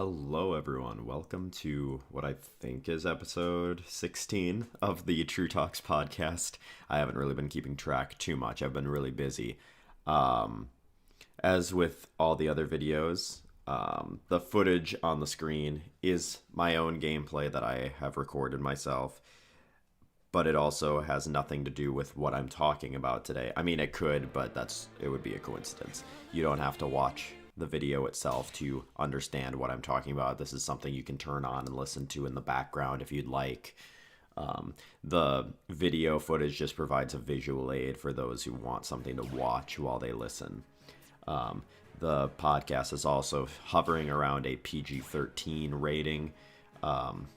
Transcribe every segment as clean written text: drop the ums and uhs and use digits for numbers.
Hello, everyone. Welcome to what I think is episode 16 of the True Talks podcast. I haven't really been keeping track too much. I've been really busy. Um, as with all the other videos, the footage on the screen is my own gameplay that I have recorded myself, but it also has nothing to do with what I'm talking about today. I mean, it could, but it would be a coincidence. You don't have to watch the video itself to understand what I'm talking about. This is something you can turn on and listen to in the background if you'd like. The video footage just provides a visual aid for those who want something to watch while they listen. The podcast is also hovering around a PG-13 rating.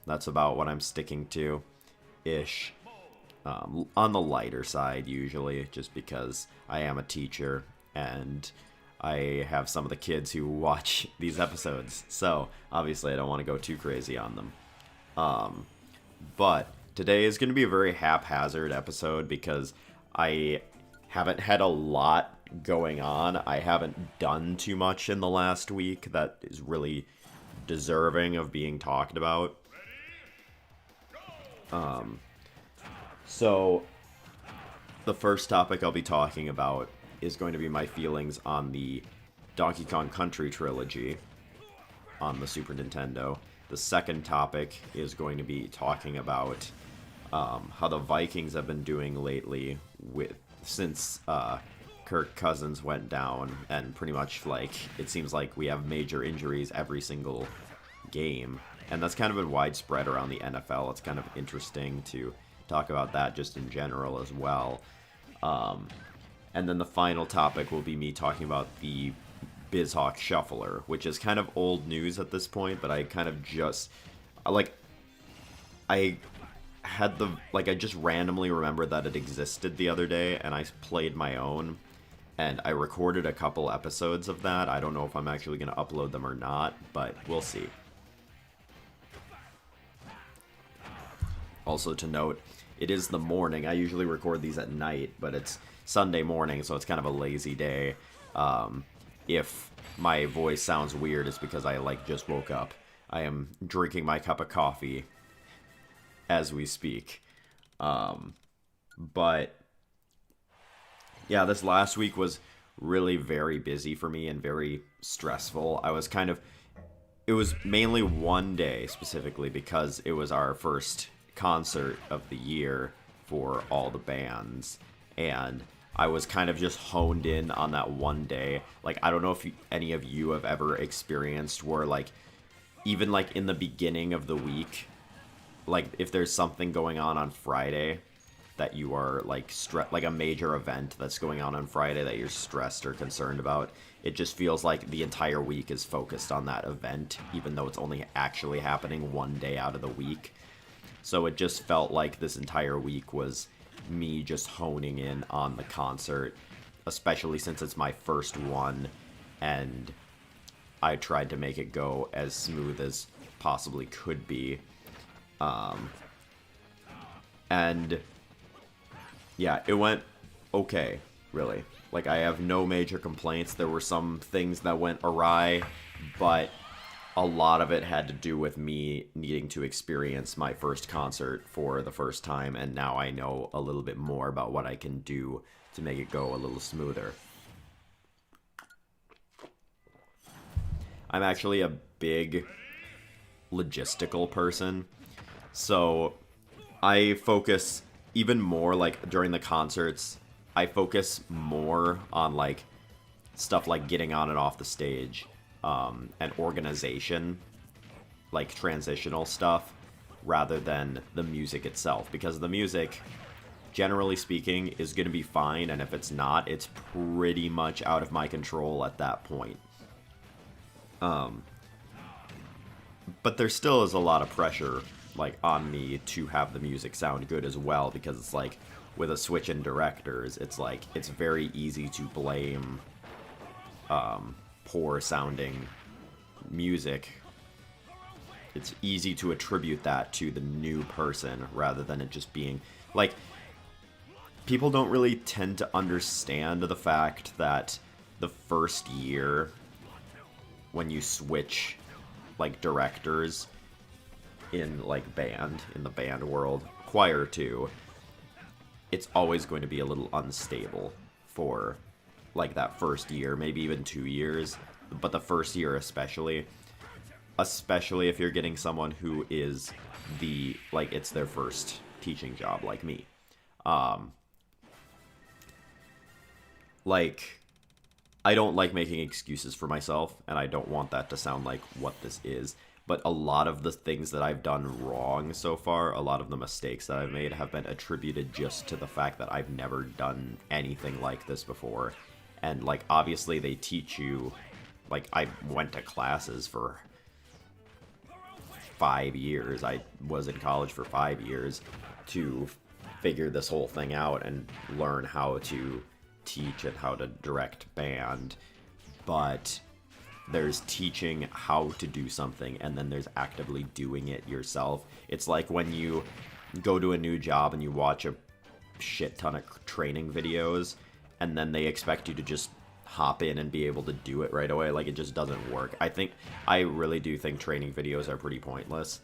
That's about what I'm sticking to, ish. On the lighter side, usually, just because I am a teacher and I have some of the kids who watch these episodes, so obviously I don't want to go too crazy on them. But today is going to be a very haphazard episode because I haven't had a lot going on. I haven't done too much in the last week that is really deserving of being talked about. So the first topic I'll be talking about is going to be my feelings on the Donkey Kong Country trilogy on the Super Nintendo. The second topic is going to be talking about how the Vikings have been doing lately since Kirk Cousins went down, and pretty much it seems like we have major injuries every single game, and that's kind of been widespread around the NFL. It's kind of interesting to talk about that just in general as well. And then the final topic will be me talking about the BizHawk Shuffler, which is kind of old news at this point, but I kind of just, I just randomly remembered that it existed the other day, and I played my own, and I recorded a couple episodes of that. I don't know if I'm actually going to upload them or not, but we'll see. Also to note, it is the morning. I usually record these at night, but it's Sunday morning, so it's kind of a lazy day. If my voice sounds weird, it's because I just woke up. I am drinking my cup of coffee as we speak. But yeah, this last week was really very busy for me and very stressful. It was mainly one day specifically because it was our first concert of the year for all the bands, and I was kind of just honed in on that one day. I don't know if any of you have ever experienced where even in the beginning of the week, if there's something going on Friday that you are a major event that's going on Friday that you're stressed or concerned about, it just feels like the entire week is focused on that event, even though it's only actually happening one day out of the week. So it just felt like this entire week was me just honing in on the concert, especially since it's my first one, and I tried to make it go as smooth as possibly could be. And yeah, it went okay, really. I have no major complaints. There were some things that went awry, but a lot of it had to do with me needing to experience my first concert for the first time, and now I know a little bit more about what I can do to make it go a little smoother. I'm actually a big logistical person, so I focus even more, during the concerts, I focus more on, stuff like getting on and off the stage. And organization, transitional stuff, rather than the music itself. Because the music, generally speaking, is going to be fine, and if it's not, it's pretty much out of my control at that point. But there still is a lot of pressure, on me to have the music sound good as well, because it's with a switch in directors, it's very easy to blame, poor sounding music. It's easy to attribute that to the new person rather than it just being people don't really tend to understand the fact that the first year when you switch like directors in like in the band world, choir too, it's always going to be a little unstable for like that first year, maybe even 2 years, but the first year especially if you're getting someone who is it's their first teaching job like me. Like, I don't like making excuses for myself, and I don't want that to sound like what this is, but a lot of the things that I've done wrong so far, a lot of the mistakes that I've made have been attributed just to the fact that I've never done anything like this before. And, like, obviously they teach you, like, I went to classes for 5 years. I was in college for 5 years to figure this whole thing out and learn how to teach and how to direct band. But there's teaching how to do something, and then there's actively doing it yourself. It's like when you go to a new job and you watch a shit ton of training videos, and then they expect you to just hop in and be able to do it right away. Like, it just doesn't work. I really do think training videos are pretty pointless.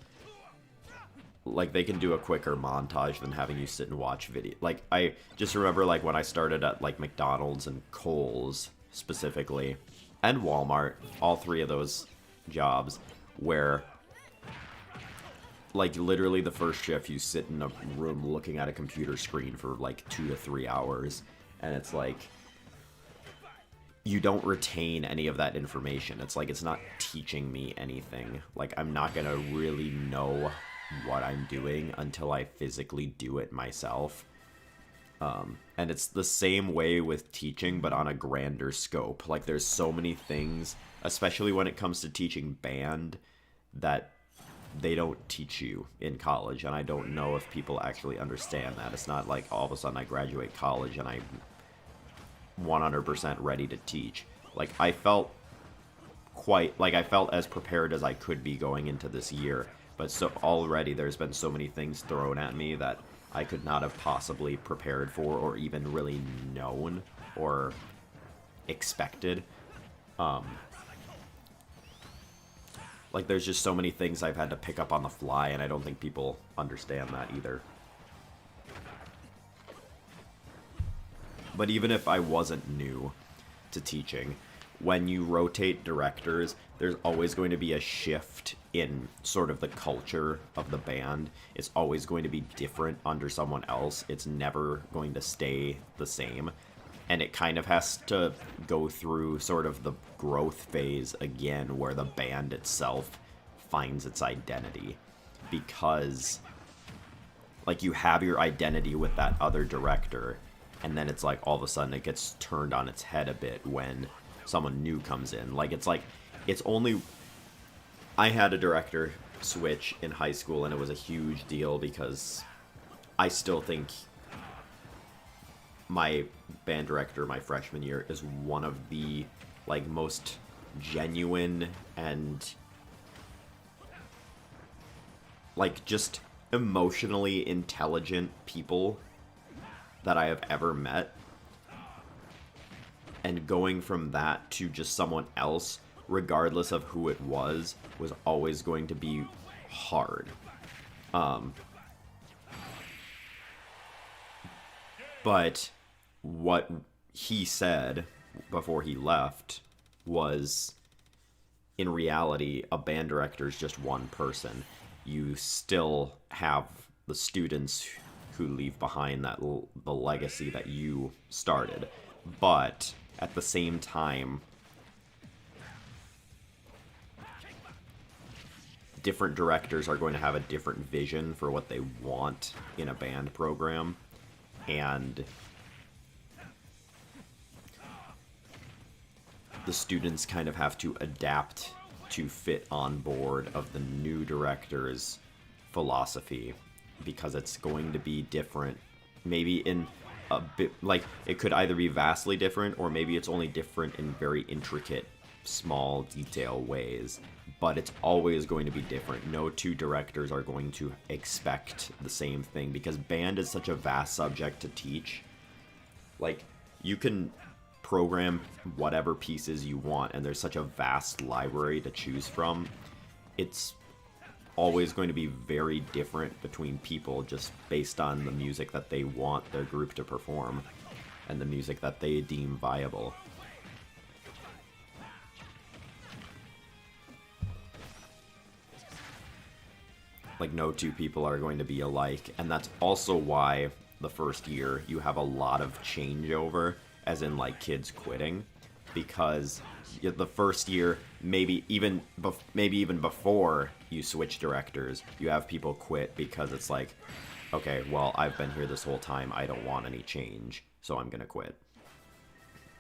Like, they can do a quicker montage than having you sit and watch video. Like, I just remember, like, when I started at, like, McDonald's and Kohl's, specifically, and Walmart, all three of those jobs, where, like, literally the first shift, you sit in a room looking at a computer screen for, like, 2 to 3 hours, and it's like, you don't retain any of that information. It's like, it's not teaching me anything. Like, I'm not gonna really know what I'm doing until I physically do it myself. And it's the same way with teaching, but on a grander scope. Like, there's so many things, especially when it comes to teaching band, that they don't teach you in college, and I don't know if people actually understand that. It's not like all of a sudden I graduate college and I'm 100% ready to teach. Like, I felt as prepared as I could be going into this year, but so already there's been so many things thrown at me that I could not have possibly prepared for or even really known or expected. Like, there's just so many things I've had to pick up on the fly, and I don't think people understand that either. But even if I wasn't new to teaching, when you rotate directors, there's always going to be a shift in sort of the culture of the band. It's always going to be different under someone else. It's never going to stay the same. And it kind of has to go through sort of the growth phase again, where the band itself finds its identity. Because, like, you have your identity with that other director, and then it's like all of a sudden it gets turned on its head a bit when someone new comes in. Like, it's only... I had a director switch in high school, and it was a huge deal because I still think my band director my freshman year is one of the, like, most genuine and, like, just emotionally intelligent people that I have ever met. And going from that to just someone else, regardless of who it was always going to be hard. But what he said before he left was, in reality, a band director is just one person. You still have the students who leave behind the legacy that you started. But at the same time, different directors are going to have a different vision for what they want in a band program. And the students kind of have to adapt to fit on board of the new director's philosophy, because it's going to be different. Maybe in a bit, like, it could either be vastly different, or maybe it's only different in very intricate, small detail ways, but it's always going to be different. No two directors are going to expect the same thing, because band is such a vast subject to teach. Like, you can program whatever pieces you want, and there's such a vast library to choose from. it's always going to be very different between people just based on the music that they want their group to perform and the music that they deem viable. Like, no two people are going to be alike, and that's also why the first year you have a lot of changeover, as in like kids quitting, because the first year, maybe even before you switch directors, you have people quit because it's like, okay, well, I've been here this whole time, I don't want any change, so I'm gonna quit.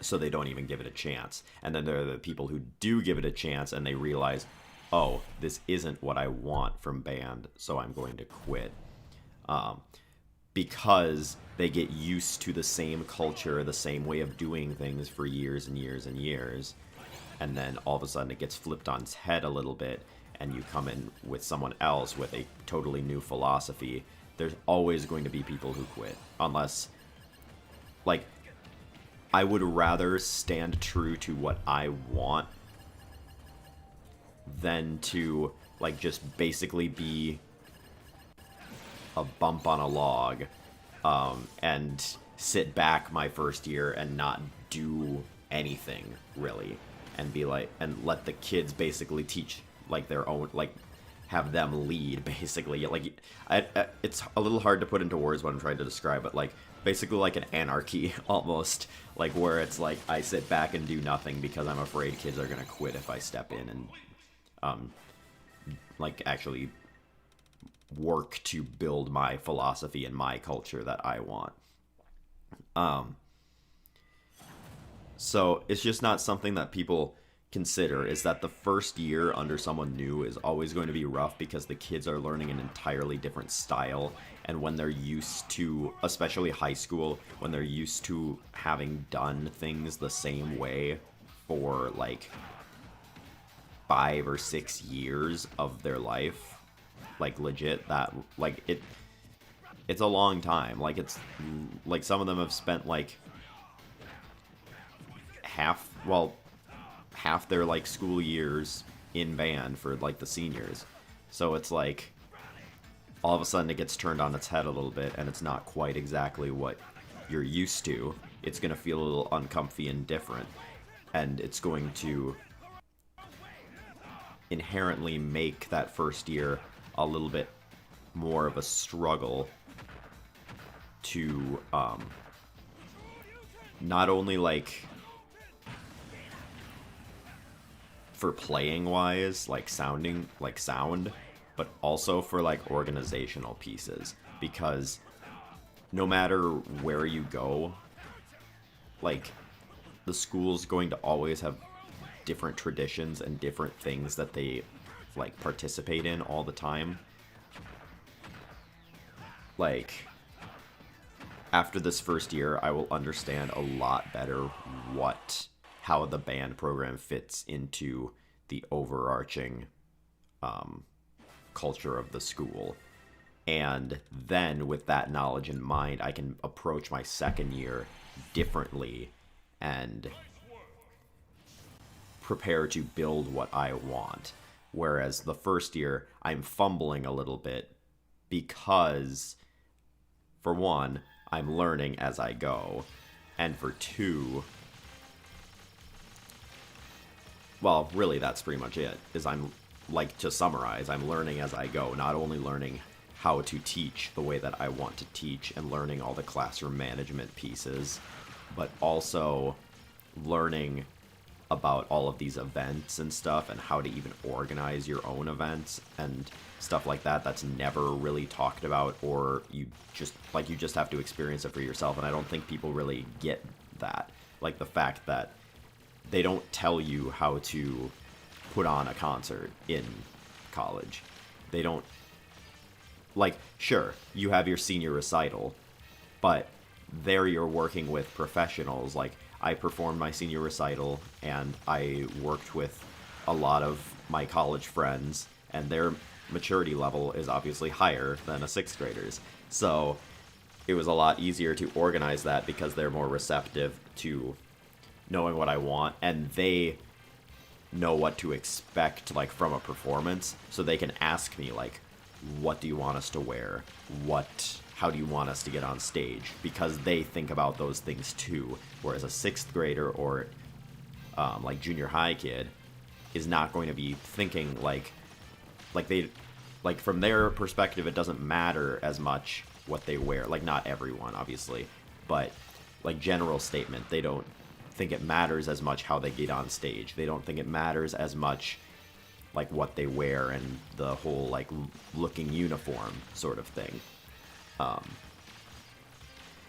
So they don't even give it a chance. And then there are the people who do give it a chance and they realize, oh, this isn't what I want from band, so I'm going to quit. Because they get used to the same culture, the same way of doing things for years and years and years. And then all of a sudden it gets flipped on its head a little bit, and you come in with someone else with a totally new philosophy. There's always going to be people who quit. Unless, like, I would rather stand true to what I want than to, like, just basically be a bump on a log, and sit back my first year and not do anything, really. And be like, and let the kids basically teach, like, their own, like, have them lead, basically. Like, it's a little hard to put into words what I'm trying to describe, but, like, basically like an anarchy, almost. Like, where it's like, I sit back and do nothing because I'm afraid kids are gonna quit if I step in and, like, actually work to build my philosophy and my culture that I want. So it's just not something that people consider, is that the first year under someone new is always going to be rough because the kids are learning an entirely different style. And when they're used to, especially high school, when they're used to having done things the same way for like 5 or 6 years of their life, like legit, that, like, it's a long time. Like, it's like some of them have spent like half their like school years in band for like the seniors. So it's like all of a sudden it gets turned on its head a little bit, and it's not quite exactly what you're used to. It's going to feel a little uncomfy and different, and it's going to inherently make that first year a little bit more of a struggle to not only like for playing wise, like sound, but also for like organizational pieces, because no matter where you go, like, the school's going to always have different traditions and different things that they like participate in all the time. Like, after this first year, I will understand a lot better how the band program fits into the overarching culture of the school. And then with that knowledge in mind, I can approach my second year differently and prepare to build what I want. Whereas the first year, I'm fumbling a little bit because, for one, I'm learning as I go. And for two, well, really, that's pretty much it, is I'm, like, to summarize, I'm learning as I go, not only learning how to teach the way that I want to teach and learning all the classroom management pieces, but also learning about all of these events and stuff and how to even organize your own events and stuff like that that's never really talked about, or you just have to experience it for yourself. And I don't think people really get that, like the fact that they don't tell you how to put on a concert in college. They don't, like, sure, you have your senior recital, but there you're working with professionals. Like, I performed my senior recital, and I worked with a lot of my college friends, and their maturity level is obviously higher than a sixth grader's. So it was a lot easier to organize that because they're more receptive to knowing what I want, and they know what to expect, like, from a performance, so they can ask me, like, what do you want us to wear? How do you want us to get on stage? Because they think about those things too. Whereas a sixth grader or like junior high kid is not going to be thinking like from their perspective, it doesn't matter as much what they wear. Like, not everyone, obviously, but like general statement, they don't think it matters as much how they get on stage. They don't think it matters as much like what they wear and the whole like looking uniform sort of thing.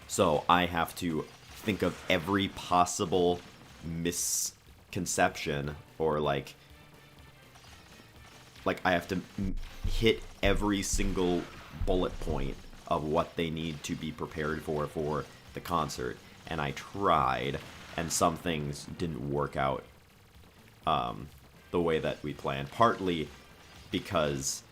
So I have to think of every possible misconception, or like I have to hit every single bullet point of what they need to be prepared for the concert. And I tried, and some things didn't work out the way that we planned, partly because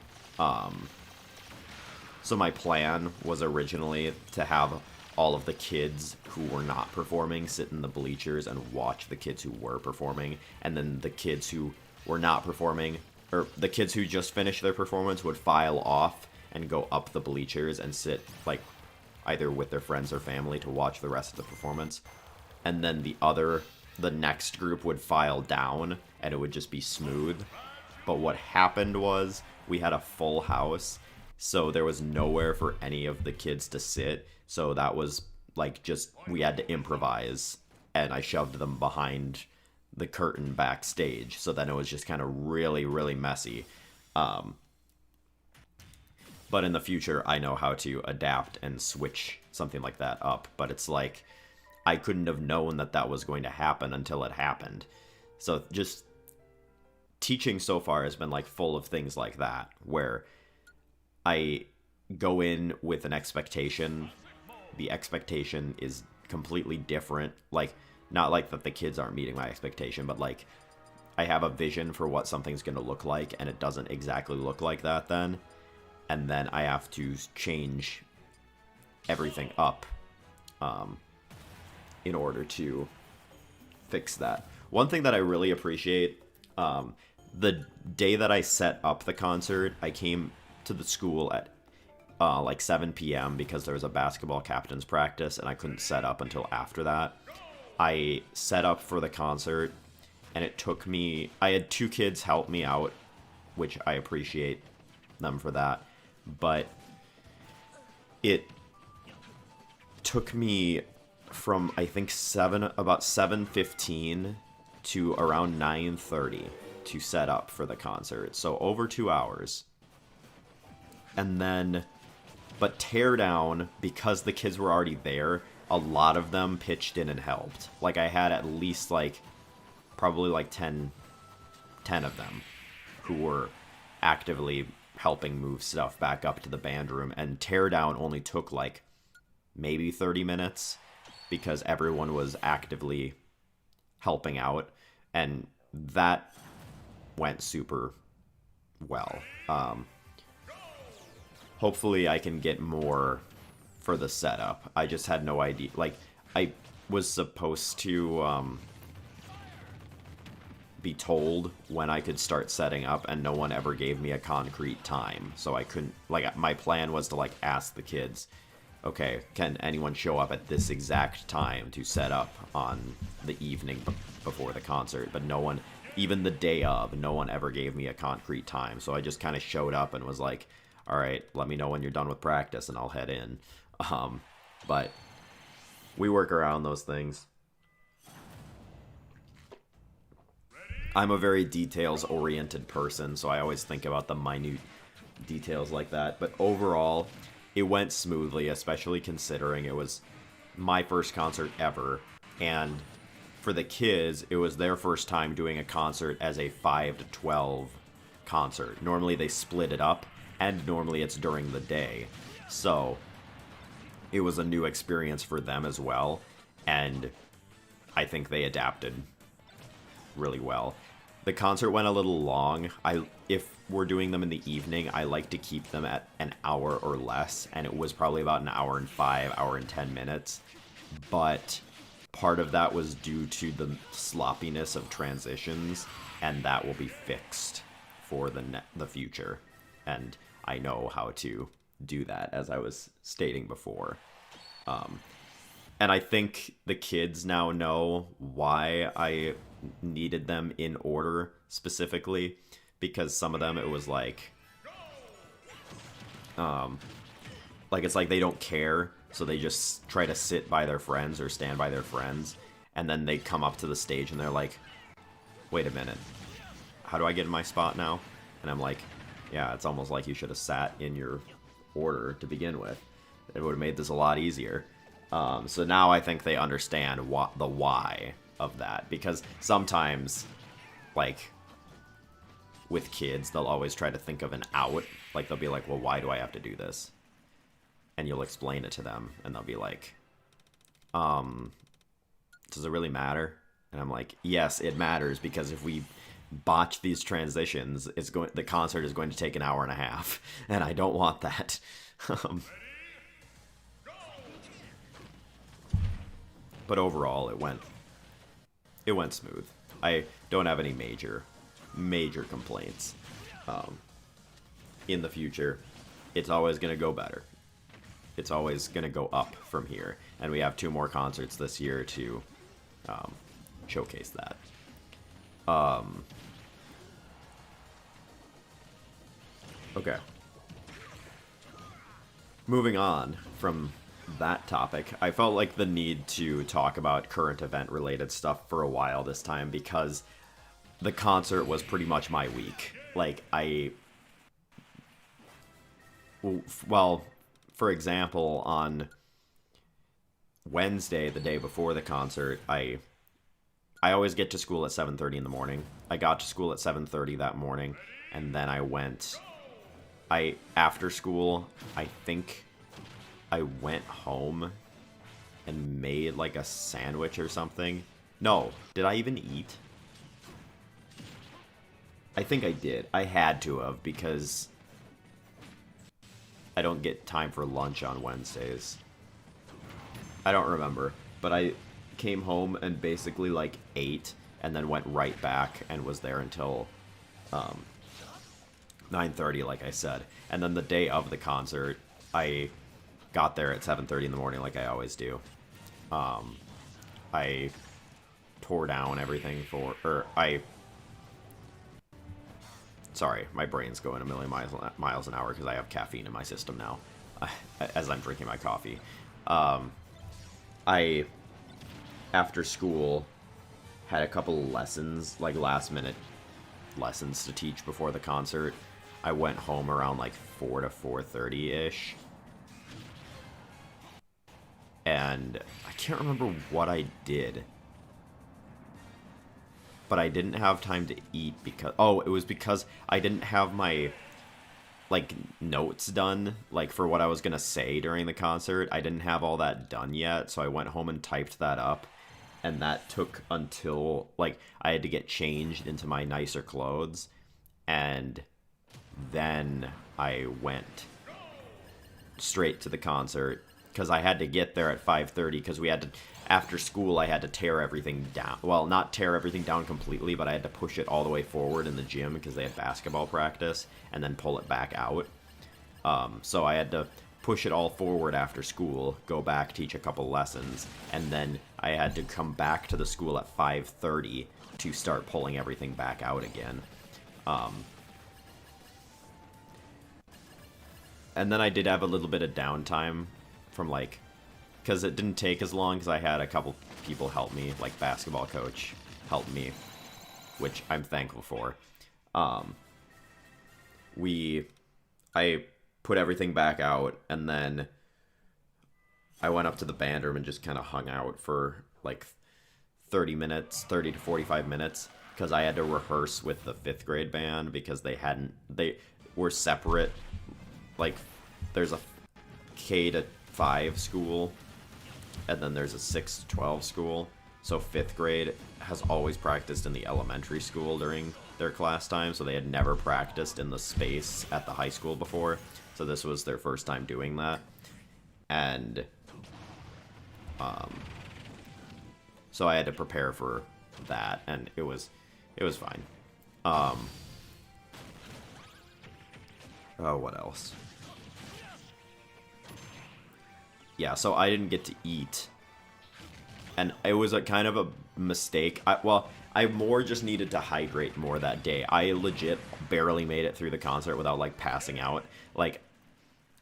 so my plan was originally to have all of the kids who were not performing sit in the bleachers and watch the kids who were performing, and then the kids who were not performing, or the kids who just finished their performance, would file off and go up the bleachers and sit like either with their friends or family to watch the rest of the performance. And then the next group would file down and it would just be smooth. But what happened was we had a full house, so there was nowhere for any of the kids to sit. So that was like just, we had to improvise, and I shoved them behind the curtain backstage. So then it was just kind of really, really messy. But in the future, I know how to adapt and switch something like that up. But it's like, I couldn't have known that that was going to happen until it happened. So just teaching so far has been like full of things like that, where I go in with an expectation. The expectation is completely different. Like, not like that the kids aren't meeting my expectation, but like I have a vision for what something's going to look like, and it doesn't exactly look like that then. And then I have to change everything up in order to fix that. One thing that I really appreciate, the day that I set up the concert, I came to the school at like 7 p.m. because there was a basketball captain's practice, and I couldn't set up until after that. I set up for the concert, and it took me... I had 2 kids help me out, which I appreciate them for that. But it took me from, I think, about 7:15 to around 9:30 to set up for the concert. So over 2 hours. And then, but teardown, because the kids were already there, a lot of them pitched in and helped. Like, I had at least like probably like 10 of them who were actively helping move stuff back up to the band room. And teardown only took like maybe 30 minutes because everyone was actively helping out, and that went super well. Hopefully I can get more for the setup. I just had no idea. Like, I was supposed to be told when I could start setting up, and no one ever gave me a concrete time. So I couldn't, like, my plan was to like ask the kids, okay, can anyone show up at this exact time to set up on the evening before the concert? But no one, even the day of, no one ever gave me a concrete time. So I just kind of showed up and was like, all right, let me know when you're done with practice and I'll head in. But we work around those things. I'm a very details-oriented person, so I always think about the minute details like that. But overall, it went smoothly, especially considering it was my first concert ever. And for the kids, it was their first time doing a concert as a 5 to 12 concert. Normally they split it up, and normally it's during the day. So it was a new experience for them as well, and I think they adapted really well. The concert went a little long. If we're doing them in the evening, I like to keep them at an hour or less, and it was probably about an hour and 5, hour and 10 minutes. But part of that was due to the sloppiness of transitions. and that will be fixed for the future. And I know how to do that, as I was stating before. And I think the kids now know why I needed them in order specifically, because some of them it was like it's like they don't care, so they just try to sit by their friends or stand by their friends, and then they come up to the stage and they're like, wait a minute, how do I get in my spot now? And I'm like, yeah, it's almost like you should have sat in your order to begin with. It would have made this a lot easier. So now I think they understand the why of that, because sometimes, like, with kids, they'll always try to think of an out. Like, they'll be like, well, why do I have to do this? And you'll explain it to them, and they'll be like, does it really matter? And I'm like, yes, it matters, because if we botch these transitions, the concert is going to take an hour and a half, and I don't want that. But overall, it went smooth. I don't have any major complaints. In the future, it's always going to go better. It's always going to go up from here. And we have 2 more concerts this year to showcase that. Okay. Moving on from that topic, I felt like the need to talk about current event related stuff for a while this time, because the concert was pretty much my week. Like, well, for example, on Wednesday, the day before the concert, I always get to school at 7:30 in the morning. I got to school at 7:30 that morning, and then after school, I think I went home and made like a sandwich or something. No, did I even eat? I think I did. I had to have, because I don't get time for lunch on Wednesdays. I don't remember, but I came home and basically like ate and then went right back and was there until 9:30, like I said. And then the day of the concert, I got there at 7:30 in the morning, like I always do. I tore down everything sorry, my brain's going a million miles an hour because I have caffeine in my system now, as I'm drinking my coffee. I, after school, had a couple lessons, like last-minute lessons to teach before the concert. I went home around like 4 to 4:30-ish. And I can't remember what I did. But I didn't have time to eat because... Oh, it was because I didn't have my, like, notes done, like, for what I was going to say during the concert. I didn't have all that done yet, so I went home and typed that up. And that took until, like, I had to get changed into my nicer clothes. And then I went straight to the concert, because I had to get there at 5:30, because we had to, after school, I had to tear everything down. Well, not tear everything down completely, but I had to push it all the way forward in the gym, because they had basketball practice, and then pull it back out. So I had to push it all forward after school, go back, teach a couple lessons, and then I had to come back to the school at 5:30 to start pulling everything back out again. And then I did have a little bit of downtime from, like, because it didn't take as long, because I had a couple people help me, like basketball coach helped me, which I'm thankful for. I put everything back out, and then I went up to the band room and just kind of hung out for like 30 to 45 minutes, because I had to rehearse with the 5th grade band, because they were separate. Like, there's a K to 5 school, and then there's a 6 to 12 school. So 5th grade has always practiced in the elementary school during their class time, so they had never practiced in the space at the high school before. So this was their first time doing that. And so I had to prepare for that, and it was fine. Um, oh, what else? Yeah, so I didn't get to eat, and it was a kind of a mistake. I more just needed to hydrate more that day. I legit barely made it through the concert without like passing out. Like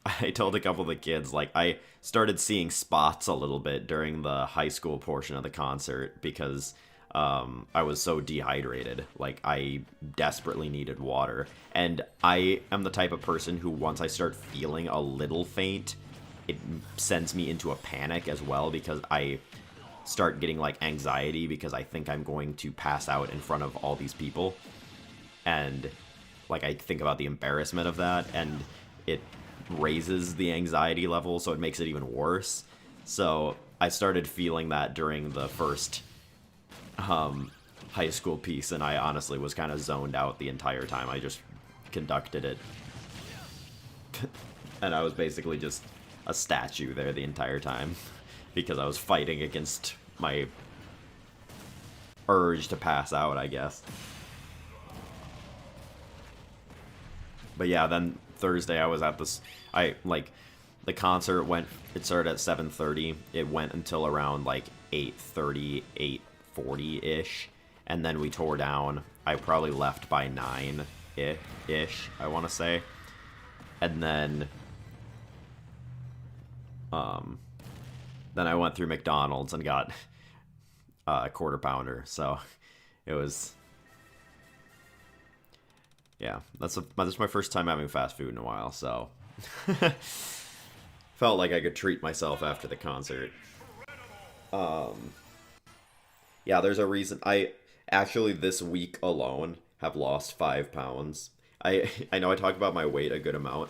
I told a couple of the kids, like I started seeing spots a little bit during the high school portion of the concert because I was so dehydrated. Like I desperately needed water, and I am the type of person who once I start feeling a little faint, it sends me into a panic as well because I start getting like anxiety because I think I'm going to pass out in front of all these people, and like I think about the embarrassment of that, and it raises the anxiety level, so it makes it even worse. So I started feeling that during the first high school piece, and I honestly was kind of zoned out the entire time. I just conducted it, and I was basically just a statue there the entire time because I was fighting against my urge to pass out, I guess. But yeah, then Thursday I was at this. I like the concert went. It started at 7:30. It went until around like 8:30, 8:40 ish, and then we tore down. I probably left by 9 ish. I want to say, and um, then I went through McDonald's and got a quarter pounder. So it was, yeah, that's my first time having fast food in a while, so felt like I could treat myself after the concert. Um, yeah, there's a reason I actually this week alone have lost 5 pounds. I know I talk about my weight a good amount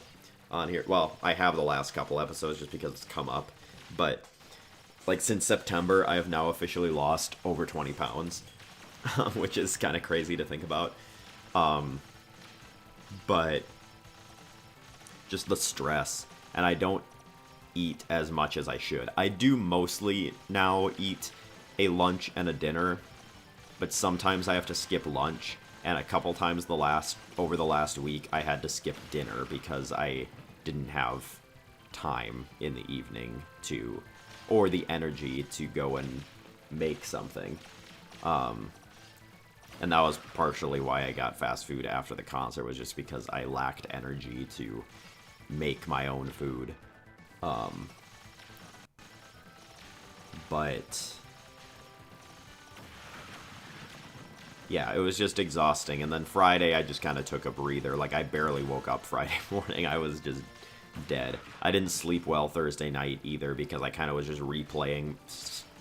on here. Well, I have the last couple episodes just because it's come up, but like since September, I have now officially lost over 20 pounds, which is kind of crazy to think about. Um, but just the stress, and I don't eat as much as I should. I do mostly now eat a lunch and a dinner, but sometimes I have to skip lunch, and a couple times over the last week I had to skip dinner because I didn't have time in the evening to or the energy to go and make something. And that was partially why I got fast food after the concert, was just because I lacked energy to make my own food. But yeah, it was just exhausting. And then Friday, I just kind of took a breather. Like, I barely woke up Friday morning. I was just dead. I didn't sleep well Thursday night either because I kind of was just replaying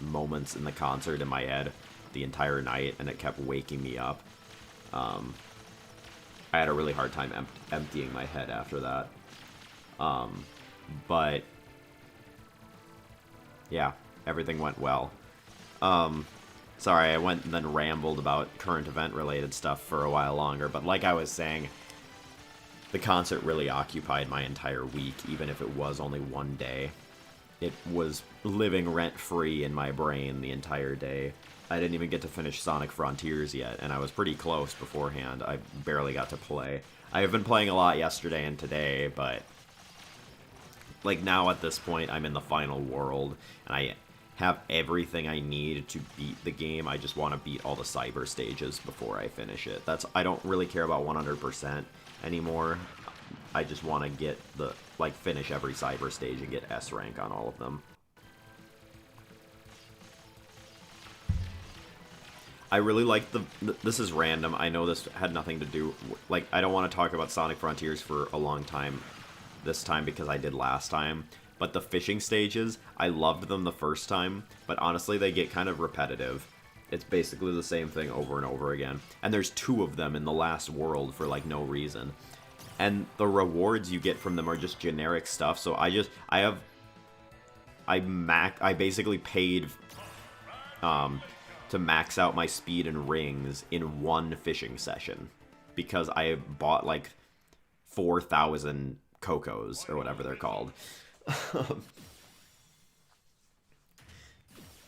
moments in the concert in my head the entire night, and it kept waking me up. I had a really hard time emptying my head after that. But yeah, everything went well. Sorry, I went and then rambled about current event related stuff for a while longer, but like I was saying, the concert really occupied my entire week, even if it was only one day. It was living rent-free in my brain the entire day. I didn't even get to finish Sonic Frontiers yet, and I was pretty close beforehand. I barely got to play. I have been playing a lot yesterday and today, but like now at this point, I'm in the final world, and I have everything I need to beat the game. I just want to beat all the cyber stages before I finish it. I don't really care about 100% anymore. I just want to get finish every cyber stage and get S rank on all of them. I really like this is random. I know this had nothing to do, like, I don't want to talk about Sonic Frontiers for a long time this time because I did last time. But the fishing stages, I loved them the first time, but honestly, they get kind of repetitive. It's basically the same thing over and over again. And there's 2 of them in the last world for, like, no reason. And the rewards you get from them are just generic stuff, so I basically paid, to max out my speed and rings in one fishing session. Because I bought, like, 4,000 Cocos, or whatever they're called.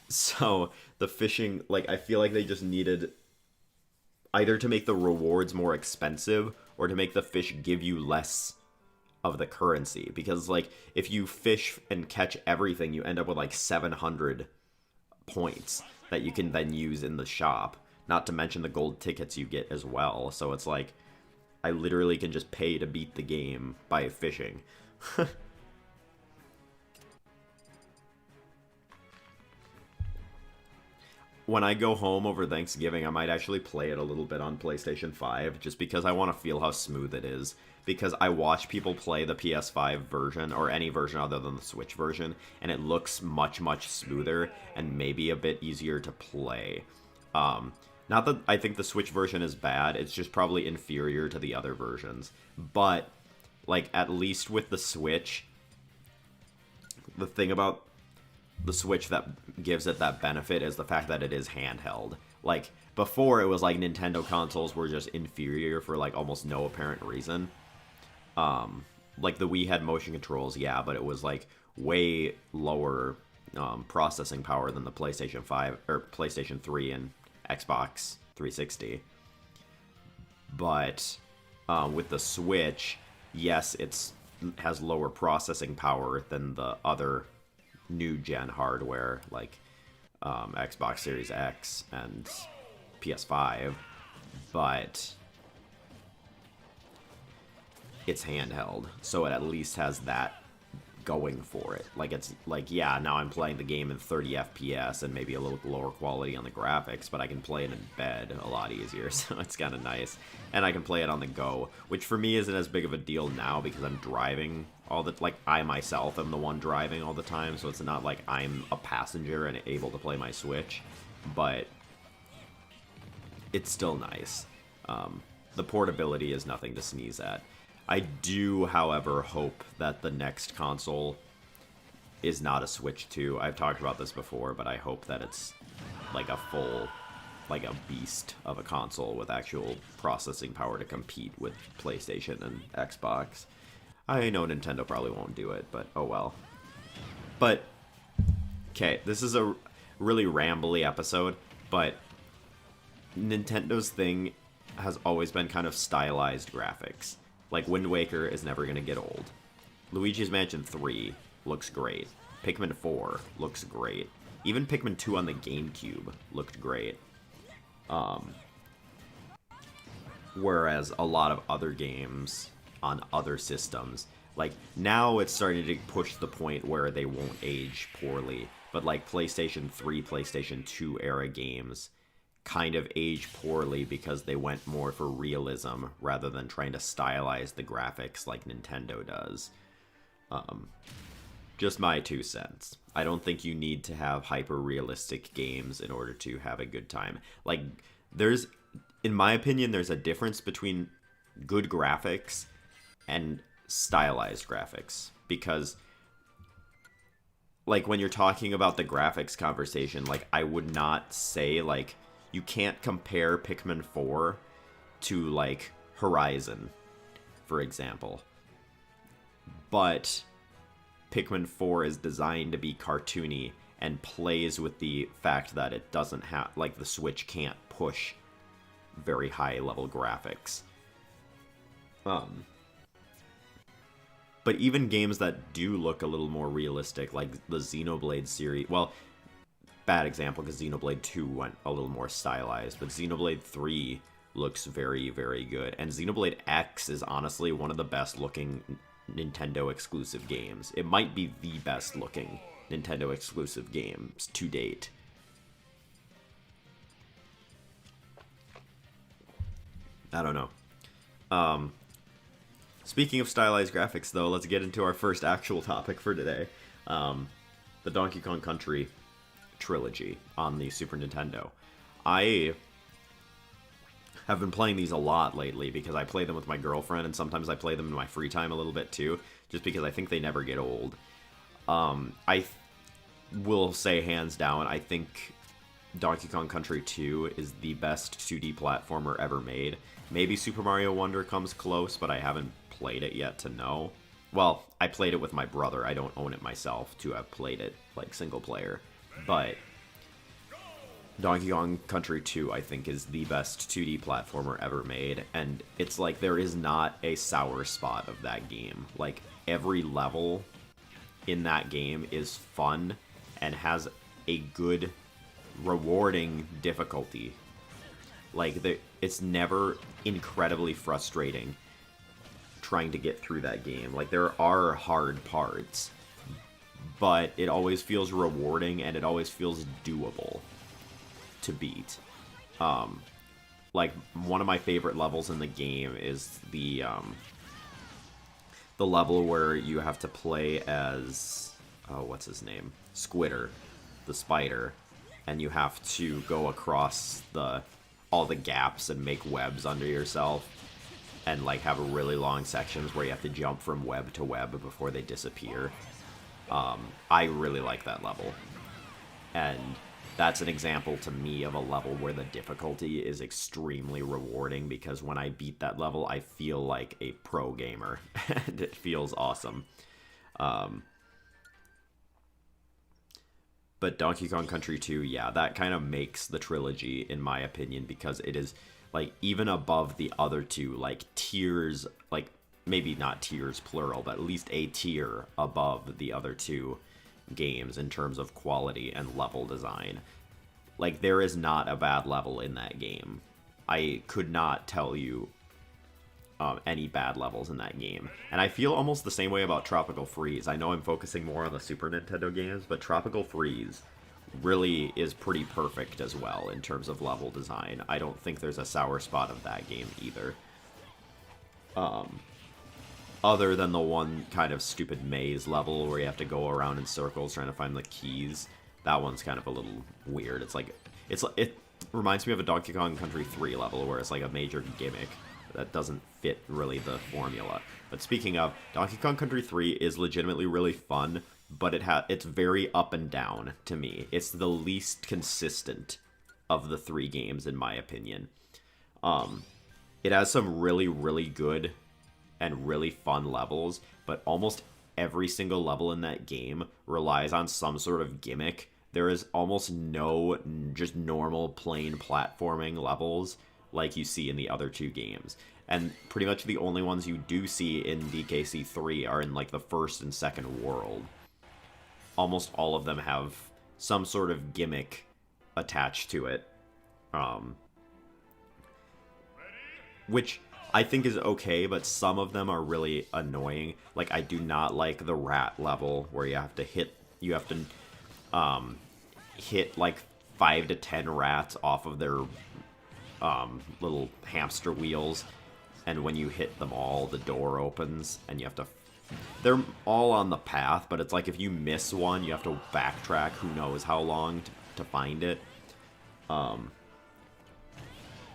So the fishing, like, I feel like they just needed either to make the rewards more expensive or to make the fish give you less of the currency. Because, like, if you fish and catch everything, you end up with, like, 700 points that you can then use in the shop. Not to mention the gold tickets you get as well. So it's like, I literally can just pay to beat the game by fishing. When I go home over Thanksgiving, I might actually play it a little bit on PlayStation 5, just because I want to feel how smooth it is. Because I watch people play the PS5 version, or any version other than the Switch version, and it looks much, much smoother, and maybe a bit easier to play. Not that I think the Switch version is bad, it's just probably inferior to the other versions. But, like, at least with the Switch, the thing about the Switch that gives it that benefit is the fact that it is handheld. Like, before it was like Nintendo consoles were just inferior for like almost no apparent reason. Like the Wii had motion controls, yeah, but it was like way lower processing power than the PlayStation 5 or PlayStation 3 and Xbox 360. But with the Switch, yes, it has lower processing power than the other new gen hardware like Xbox Series X and PS5, but it's handheld, so it at least has that going for it. Like, it's like, yeah, now I'm playing the game in 30 FPS and maybe a little lower quality on the graphics, but I can play it in bed a lot easier, so it's kind of nice. And I can play it on the go, which for me isn't as big of a deal now because I'm driving all the, like, I myself am the one driving all the time, so it's not like I'm a passenger and able to play my Switch, but it's still nice. The portability is nothing to sneeze at. I do, however, hope that the next console is not a Switch 2. I've talked about this before, but I hope that it's like a full, like a beast of a console with actual processing power to compete with PlayStation and Xbox. I know Nintendo probably won't do it, but oh well. But, okay, this is a really rambly episode, but Nintendo's thing has always been kind of stylized graphics. Like, Wind Waker is never going to get old. Luigi's Mansion 3 looks great. Pikmin 4 looks great. Even Pikmin 2 on the GameCube looked great. Whereas a lot of other games on other systems, like, now it's starting to push the point where they won't age poorly. But, like, PlayStation 3, PlayStation 2 era games kind of age poorly because they went more for realism rather than trying to stylize the graphics like Nintendo does. Just my 2 cents. I don't think you need to have hyper-realistic games in order to have a good time. Like, in my opinion, there's a difference between good graphics and stylized graphics. Because, like, when you're talking about the graphics conversation, like, I would not say, like, you can't compare Pikmin 4 to, like, Horizon, for example. But Pikmin 4 is designed to be cartoony and plays with the fact that it doesn't have, like, the Switch can't push very high-level graphics. But even games that do look a little more realistic, like the Xenoblade series, well, bad example because Xenoblade 2 went a little more stylized, but Xenoblade 3 looks very, very good. And Xenoblade X is honestly one of the best looking Nintendo exclusive games. It might be the best looking Nintendo exclusive games to date. I don't know. Speaking of stylized graphics, though, let's get into our first actual topic for today. The Donkey Kong Country trilogy on the Super Nintendo. I have been playing these a lot lately because I play them with my girlfriend, and sometimes I play them in my free time a little bit too, just because I think they never get old. I will say hands down, I think Donkey Kong Country 2 is the best 2D platformer ever made. Maybe Super Mario Wonder comes close, but I haven't played it yet to know. Well, I played it with my brother. I don't own it myself to have played it, like, single player. But Donkey Kong Country 2, I think, is the best 2D platformer ever made, and it's like there is not a sour spot of that game. Like, every level in that game is fun and has a good, rewarding difficulty. Like, it's never incredibly frustrating trying to get through that game. Like, there are hard parts, but it always feels rewarding and it always feels doable to beat. Like, one of my favorite levels in the game is the level where you have to play as, oh, what's his name? Squitter, the spider, and you have to go across all the gaps and make webs under yourself, and like have really long sections where you have to jump from web to web before they disappear. I really like that level, and that's an example to me of a level where the difficulty is extremely rewarding, because when I beat that level, I feel like a pro gamer, and it feels awesome. But Donkey Kong Country 2, yeah, that kind of makes the trilogy, in my opinion, because it is, like, even above the other two, like, tiers, like, maybe not tiers plural, but at least a tier above the other two games in terms of quality and level design. Like, there is not a bad level in that game. I could not tell you any bad levels in that game. And I feel almost the same way about Tropical Freeze. I know I'm focusing more on the Super Nintendo games, but Tropical Freeze really is pretty perfect as well in terms of level design. I don't think there's a sour spot of that game either. Other than the one kind of stupid maze level where you have to go around in circles trying to find the keys. That one's kind of a little weird. It reminds me of a Donkey Kong Country 3 level where it's like a major gimmick that doesn't fit really the formula. But speaking of, Donkey Kong Country 3 is legitimately really fun, but it's very up and down to me. It's the least consistent of the three games, in my opinion. It has some really, really good and really fun levels, but almost every single level in that game relies on some sort of gimmick. There is almost no just normal plain platforming levels like you see in the other two games. And pretty much the only ones you do see in DKC 3 are in like the first and second world. Almost all of them have some sort of gimmick attached to it. Which I think is okay, but some of them are really annoying. Like, I do not like the rat level where you have to hit like 5 to 10 rats off of their little hamster wheels, and when you hit them all, the door opens, and you have to... They're all on the path, but it's like if you miss one, you have to backtrack who knows how long to find it. I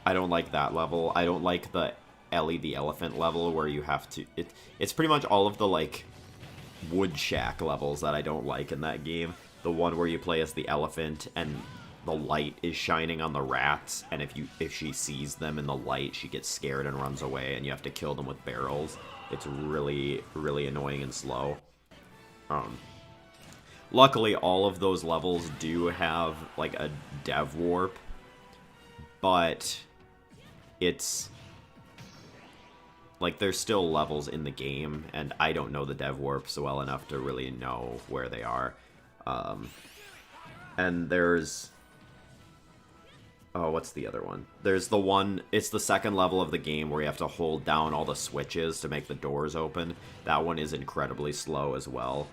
don't like that level. I don't like the Ellie the Elephant level where you have to... It's pretty much all of the, like, wood shack levels that I don't like in that game. The one where you play as the elephant, and the light is shining on the rats, and if she sees them in the light, she gets scared and runs away, and you have to kill them with barrels. It's really, really annoying and slow. Luckily, all of those levels do have, like, a dev warp, but it's... like, there's still levels in the game, and I don't know the dev warps well enough to really know where they are. And there's... oh, what's the other one? There's the one... it's the second level of the game where you have to hold down all the switches to make the doors open. That one is incredibly slow as well.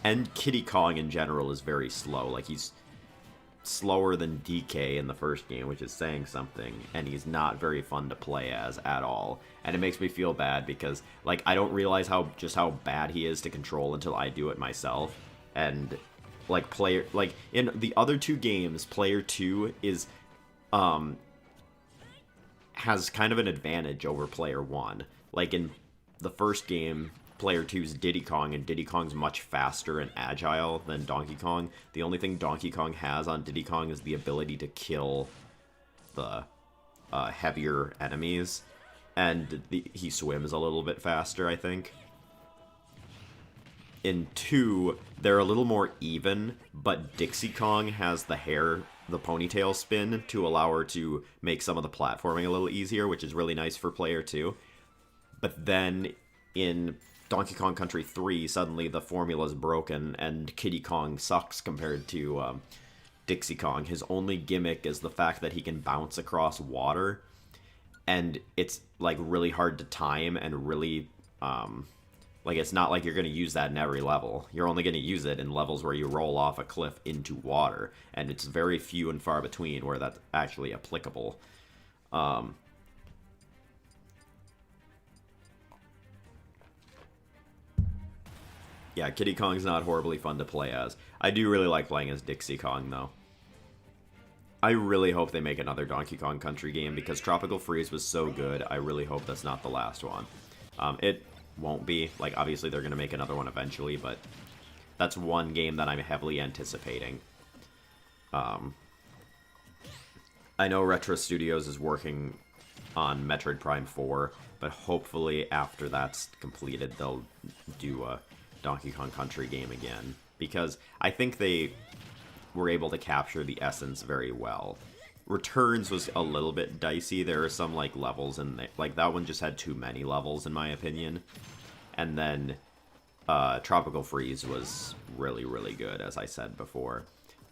And Kiddy Kong in general is very slow. Like, he's slower than DK in the first game, which is saying something, and he's not very fun to play as at all. And it makes me feel bad because, like, I don't realize just how bad he is to control until I do it myself. And like in the other two games, player 2 is has kind of an advantage over player 1. Like in the first game, player 2's Diddy Kong, and Diddy Kong's much faster and agile than Donkey Kong. The only thing Donkey Kong has on Diddy Kong is the ability to kill the heavier enemies, and he swims a little bit faster, I think. In 2, they're a little more even, but Dixie Kong has the hair, the ponytail spin to allow her to make some of the platforming a little easier, which is really nice for player 2. But then in Donkey Kong Country 3, suddenly the formula's broken and Kiddy Kong sucks compared to Dixie Kong. His only gimmick is the fact that he can bounce across water, and it's like really hard to time and really like it's not like you're going to use that in every level. You're only going to use it in levels where you roll off a cliff into water, and it's very few and far between where that's actually applicable. Yeah, Kiddy Kong's not horribly fun to play as. I do really like playing as Dixie Kong, though. I really hope they make another Donkey Kong Country game, because Tropical Freeze was so good. I really hope that's not the last one. It won't be. Like, obviously they're going to make another one eventually, but that's one game that I'm heavily anticipating. I know Retro Studios is working on Metroid Prime 4, but hopefully after that's completed, they'll do a Donkey Kong Country game again, because I think they were able to capture the essence very well. Returns was a little bit dicey. There are some like levels in there, like that one just had too many levels in my opinion. And then Tropical Freeze was really, really good, as I said before.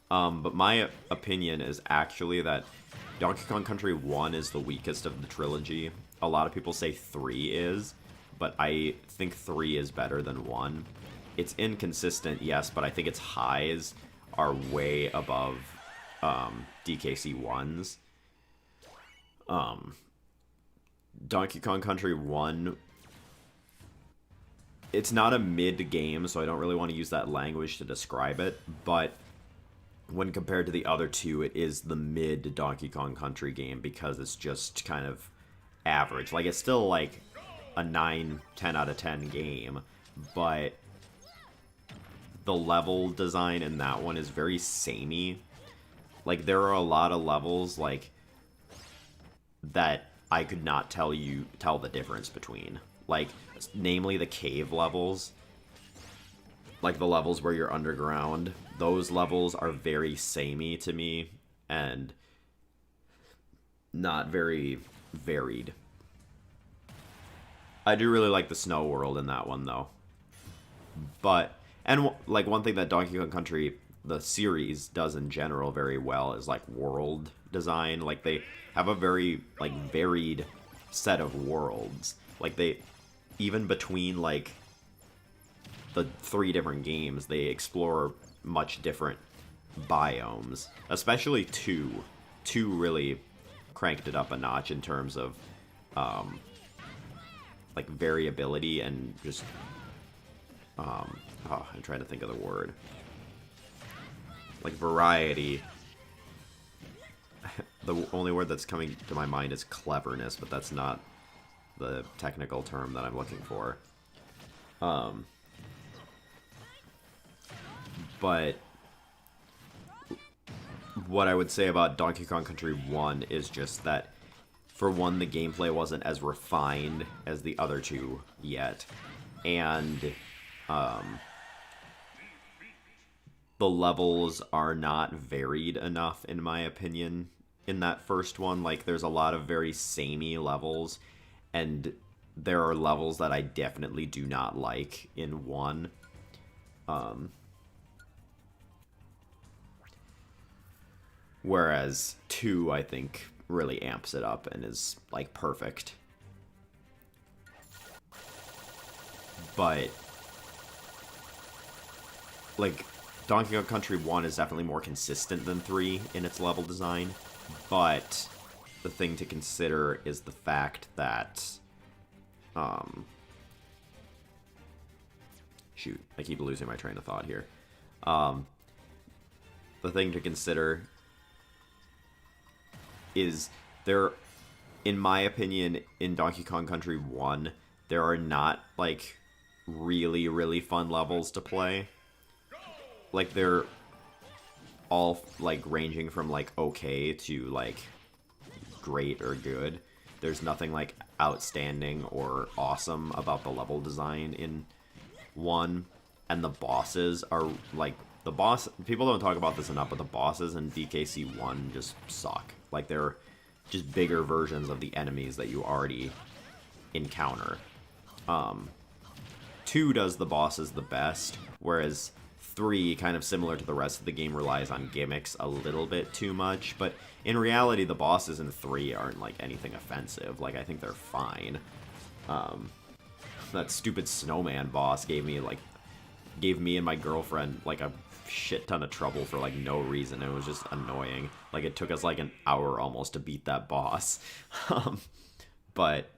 But my opinion is actually that Donkey Kong Country 1 is the weakest of the trilogy. A lot of people say 3 is, but I think 3 is better than 1. It's inconsistent, yes, but I think its highs are way above DKC 1's. Donkey Kong Country 1, it's not a mid-game, so I don't really want to use that language to describe it, but when compared to the other two, it is the mid Donkey Kong Country game, because it's just kind of average. Like, it's still like a 9, 10 out of 10 game, but the level design in that one is very samey. Like, there are a lot of levels, like, that I could not tell the difference between. Like, namely the cave levels. Like, the levels where you're underground. Those levels are very samey to me, and not very varied. I do really like the snow world in that one, though. But, and, like, one thing that Donkey Kong Country, the series, does in general very well is, like, world design. Like, they have a very, like, varied set of worlds. Like, they, even between, like, the 3 different games, they explore much different biomes. Especially 2. 2 really cranked it up a notch in terms of, like, variability and just, I'm trying to think of the word. Like, variety. The only word that's coming to my mind is cleverness, but that's not the technical term that I'm looking for. But what I would say about Donkey Kong Country 1 is just that, for one, the gameplay wasn't as refined as the other two yet. And the levels are not varied enough, in my opinion, in that first one. Like, there's a lot of very samey levels, and there are levels that I definitely do not like in 1. Whereas 2, I think, really amps it up and is, like, perfect. But, like, Donkey Kong Country 1 is definitely more consistent than 3 in its level design, but the thing to consider is the fact that, shoot, I keep losing my train of thought here. The thing to consider is there, in my opinion, in Donkey Kong Country 1, there are not, like, really, really fun levels to play. Like, they're all, like, ranging from, like, okay to, like, great or good. There's nothing, like, outstanding or awesome about the level design in 1. and the bosses are like the boss. People don't talk about this enough, but the bosses in DKC1 just suck. Like they're just bigger versions of the enemies that you already encounter. 2 does the bosses the best, whereas 3, kind of similar to the rest of the game, relies on gimmicks a little bit too much. But in reality, the bosses in 3 aren't like anything offensive. Like I think they're fine. That stupid snowman boss gave me and my girlfriend like a shit ton of trouble for like no reason. It was just annoying. Like it took us like an hour almost to beat that boss. But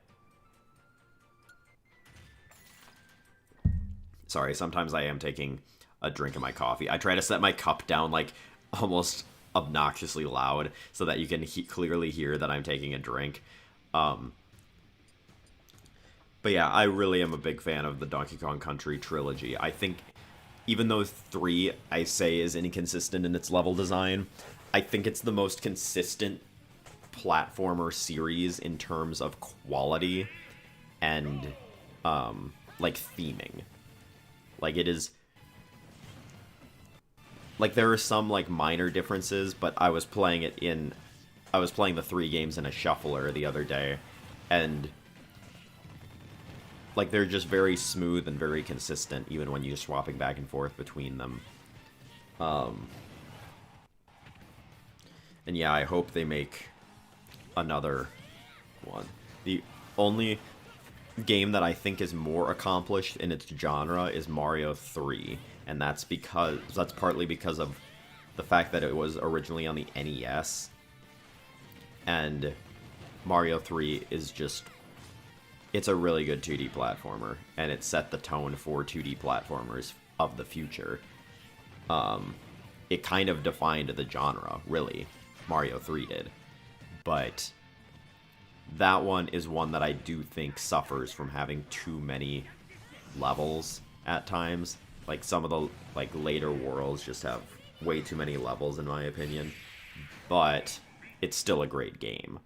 sorry, sometimes I am taking a drink of my coffee. I try to set my cup down like almost obnoxiously loud so that you can clearly hear that I'm taking a drink. But yeah, I really am a big fan of the Donkey Kong Country trilogy. I think even though 3, I say, is inconsistent in its level design, I think it's the most consistent platformer series in terms of quality and, like, theming. Like, it is... Like, there are some, like, minor differences, but I was playing the 3 games in a shuffler the other day, and... like, they're just very smooth and very consistent, even when you're swapping back and forth between them. And yeah, I hope they make another one. The only game that I think is more accomplished in its genre is Mario 3, and that's partly because of the fact that it was originally on the NES, and Mario 3 is just... it's a really good 2D platformer, and it set the tone for 2D platformers of the future. It kind of defined the genre, really. Mario 3 did. But that one is one that I do think suffers from having too many levels at times. Like, some of the later worlds just have way too many levels, in my opinion. But it's still a great game.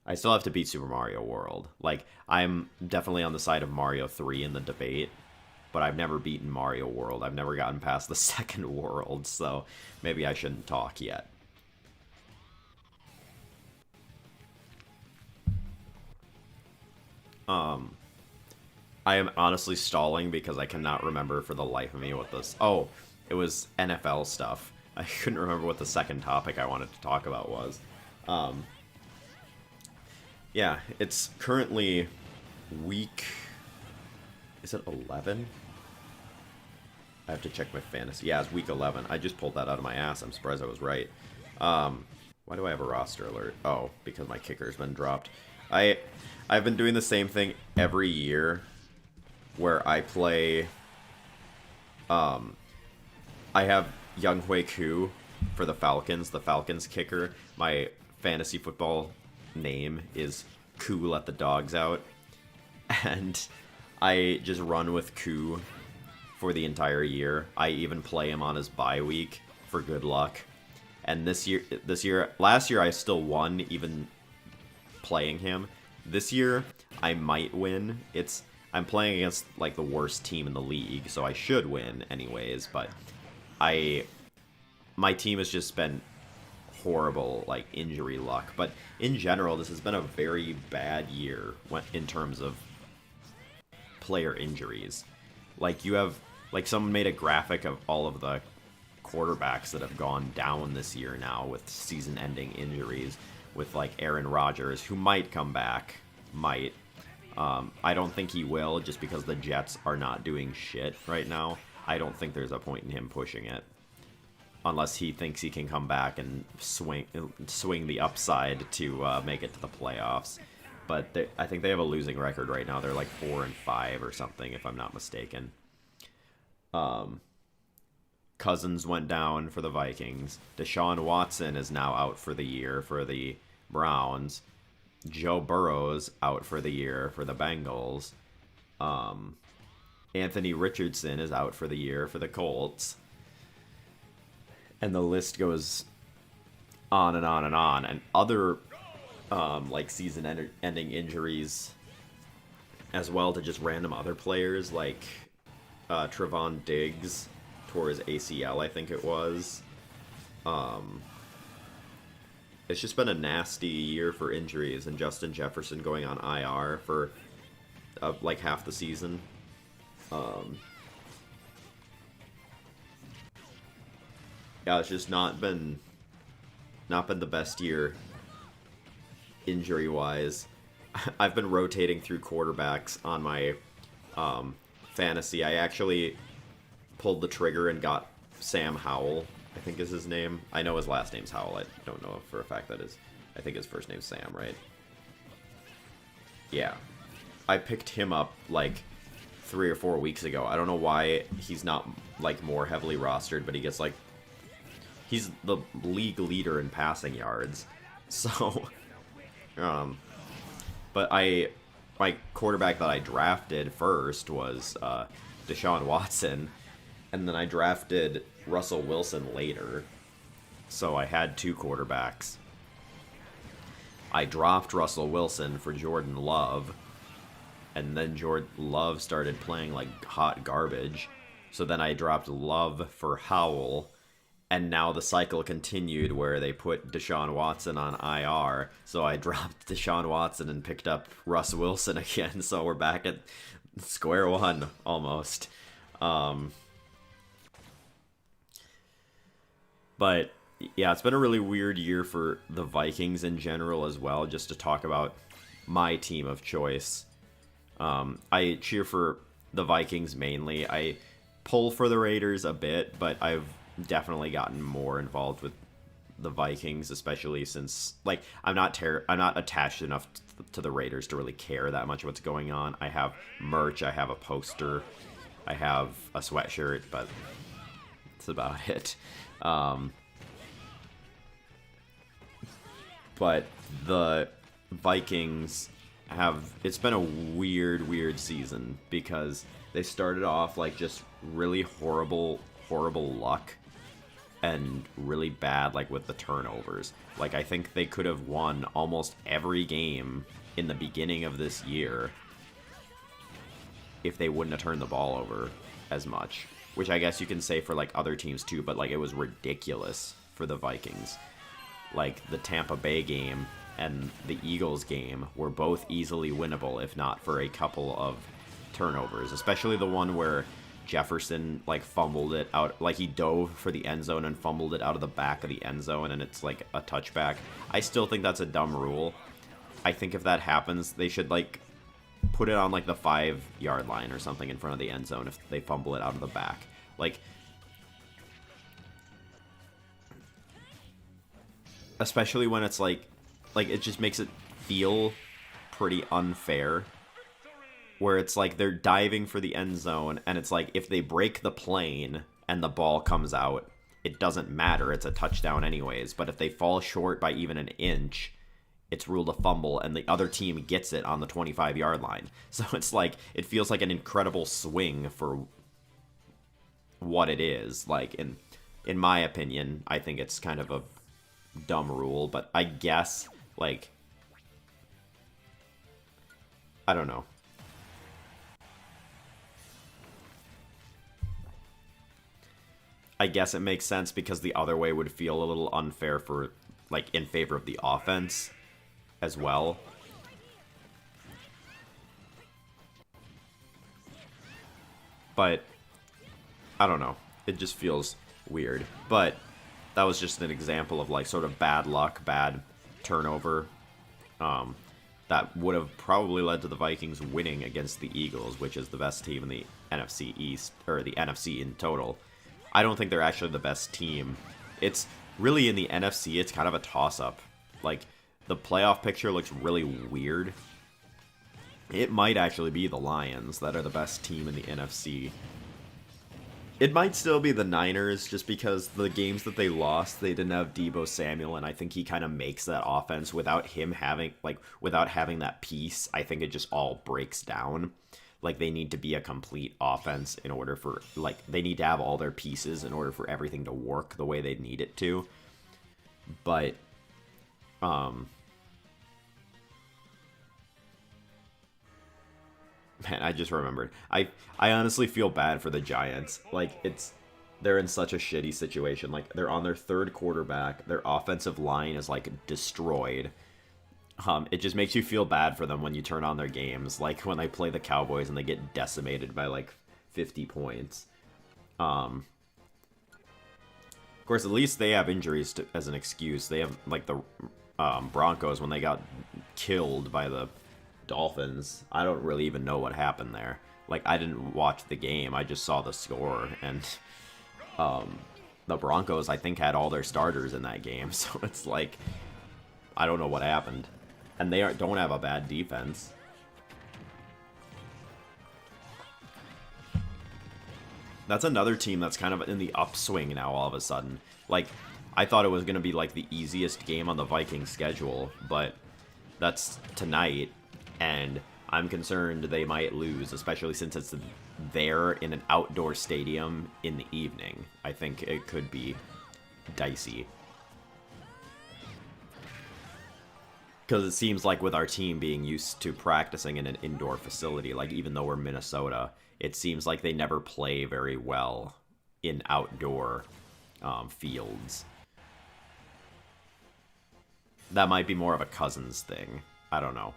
I still have to beat Super Mario World. Like, I'm definitely on the side of Mario 3 in the debate, but I've never beaten Mario World. I've never gotten past the second world, so maybe I shouldn't talk yet. I am honestly stalling because I cannot remember for the life of me what this... oh, it was NFL stuff. I couldn't remember what the second topic I wanted to talk about was. Yeah, it's currently week... is it 11? I have to check my fantasy. Yeah, it's week 11. I just pulled that out of my ass. I'm surprised I was right. Why do I have a roster alert? Oh, because my kicker's been dropped. I've been doing the same thing every year where I play... I have Young Hui Koo for the Falcons kicker. My fantasy football name is Koo Let the Dogs Out, and I just run with Koo for the entire year. I even play him on his bye week for good luck. And last year I still won even playing him. This year I might win. I'm playing against like the worst team in the league, so I should win anyways, but my team has just been horrible, like, injury luck. But in general, this has been a very bad year in terms of player injuries. Like, you have, like, someone made a graphic of all of the quarterbacks that have gone down this year now with season-ending injuries, with, like, Aaron Rodgers, who might come back. I don't think he will, just because the Jets are not doing shit right now. I don't think there's a point in him pushing it, unless he thinks he can come back and swing the upside to make it to the playoffs. But I think they have a losing record right now. They're like 4-5 or something, if I'm not mistaken. Cousins went down for the Vikings. Deshaun Watson is now out for the year for the Browns. Joe Burrow's out for the year for the Bengals. Anthony Richardson is out for the year for the Colts. And the list goes on and on and on. And other like season-ending injuries as well to just random other players. Like, Trevon Diggs tore his ACL, I think it was. It's just been a nasty year for injuries, and Justin Jefferson going on IR for like half the season. Yeah, it's just not been the best year injury wise. I've been rotating through quarterbacks on my fantasy. I actually pulled the trigger and got Sam Howell, I think is his name. I know his last name's Howell. I don't know for a fact that is. I think his first name's Sam, right? Yeah. I picked him up like 3 or 4 weeks ago. I don't know why he's not like more heavily rostered, but he gets like he's the league leader in passing yards. So but my quarterback that I drafted first was Deshaun Watson, and then I drafted Russell Wilson later. So I had 2 quarterbacks. I dropped Russell Wilson for Jordan Love, and then Jordan Love started playing like hot garbage. So then I dropped Love for Howell, and now the cycle continued where they put Deshaun Watson on IR. So I dropped Deshaun Watson and picked up Russ Wilson again. So we're back at square one almost. But yeah, it's been a really weird year for the Vikings in general as well. Just to talk about my team of choice. I cheer for the Vikings mainly. I pull for the Raiders a bit, but I've definitely gotten more involved with the Vikings, especially since like I'm not attached enough to the Raiders to really care that much what's going on. I have merch, I have a poster, I have a sweatshirt, but that's about it. But the Vikings it's been a weird season because they started off like just really horrible luck and really bad like with the turnovers. Like I think they could have won almost every game in the beginning of this year if they wouldn't have turned the ball over as much, which I guess you can say for like other teams too, but like it was ridiculous for the Vikings. Like the Tampa Bay game and the Eagles game were both easily winnable if not for a couple of turnovers, especially the one where Jefferson like fumbled it out, like he dove for the end zone and fumbled it out of the back of the end zone, and it's like a touchback. I still think that's a dumb rule. I think if that happens, they should like put it on like the 5-yard line or something in front of the end zone if they fumble it out of the back. Like, especially when it's like it just makes it feel pretty unfair. Where it's like they're diving for the end zone, and it's like if they break the plane and the ball comes out, it doesn't matter. It's a touchdown anyways. But if they fall short by even an inch, it's ruled a fumble, and the other team gets it on the 25-yard line. So it's like it feels like an incredible swing for what it is. Like in my opinion, I think it's kind of a dumb rule, but I guess like I don't know. I guess it makes sense because the other way would feel a little unfair for, like, in favor of the offense as well. But, I don't know. It just feels weird. But, that was just an example of, like, sort of bad luck, bad turnover. That would have probably led to the Vikings winning against the Eagles, which is the best team in the NFC East, or the NFC in total. I don't think they're actually the best team. It's really in the NFC, it's kind of a toss-up. Like, the playoff picture looks really weird. It might actually be the Lions that are the best team in the NFC. It might still be the Niners, just because the games that they lost, they didn't have Deebo Samuel, and I think he kind of makes that offense without him having, like, without having that piece. I think it just all breaks down. Like, they need to be a complete offense in order for, like, they need to have all their pieces in order for everything to work the way they need it to. But, man, I just remembered. I honestly feel bad for the Giants. Like, they're in such a shitty situation. Like, they're on their third quarterback. Their offensive line is like destroyed. It just makes you feel bad for them when you turn on their games. Like when they play the Cowboys and they get decimated by like 50 points. Of course, at least they have injuries as an excuse. They have like the Broncos when they got killed by the Dolphins. I don't really even know what happened there. Like, I didn't watch the game. I just saw the score, and the Broncos, I think, had all their starters in that game. So it's like, I don't know what happened. And they don't have a bad defense. That's another team that's kind of in the upswing now all of a sudden. Like, I thought it was going to be like the easiest game on the Vikings schedule, but that's tonight, and I'm concerned they might lose, especially since it's there in an outdoor stadium in the evening. I think it could be dicey. Because it seems like with our team being used to practicing in an indoor facility, like even though we're Minnesota, it seems like they never play very well in outdoor fields. That might be more of a Cousins thing. I don't know.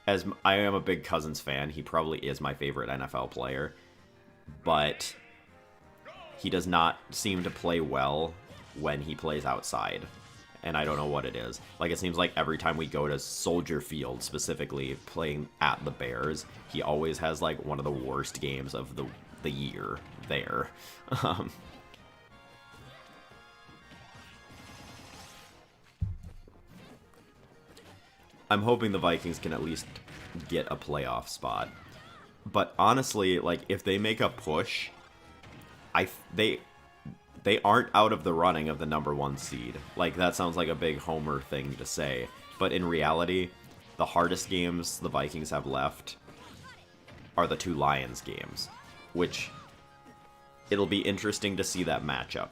As I am a big Cousins fan, he probably is my favorite NFL player, but he does not seem to play well when he plays outside. And I don't know what it is. Like, it seems like every time we go to Soldier Field, specifically playing at the Bears, he always has, like, one of the worst games of the year there. I'm hoping the Vikings can at least get a playoff spot. But honestly, like, if they make a push, they aren't out of the running of the number 1 seed. Like, that sounds like a big homer thing to say. But in reality, the hardest games the Vikings have left are the 2 Lions games. Which, it'll be interesting to see that matchup.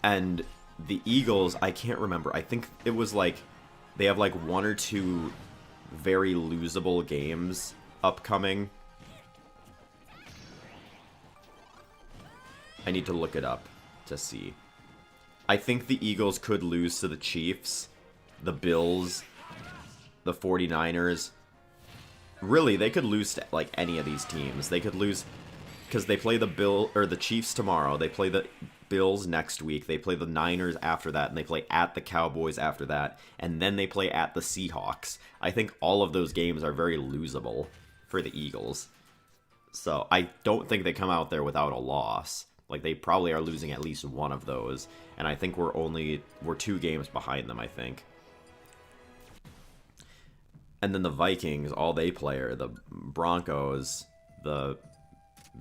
And the Eagles, I can't remember. I think it was like, they have like 1 or 2 very losable games upcoming. I need to look it up to see. I think the Eagles could lose to the Chiefs, the Bills, the 49ers. Really, they could lose to like any of these teams. They could lose because they play the Chiefs tomorrow. They play the Bills next week. They play the Niners after that, and they play at the Cowboys after that, and then they play at the Seahawks. I think all of those games are very losable for the Eagles. So I don't think they come out there without a loss. Like, they probably are losing at least one of those. And I think we're 2 games behind them, I think. And then the Vikings, all they play are the Broncos, the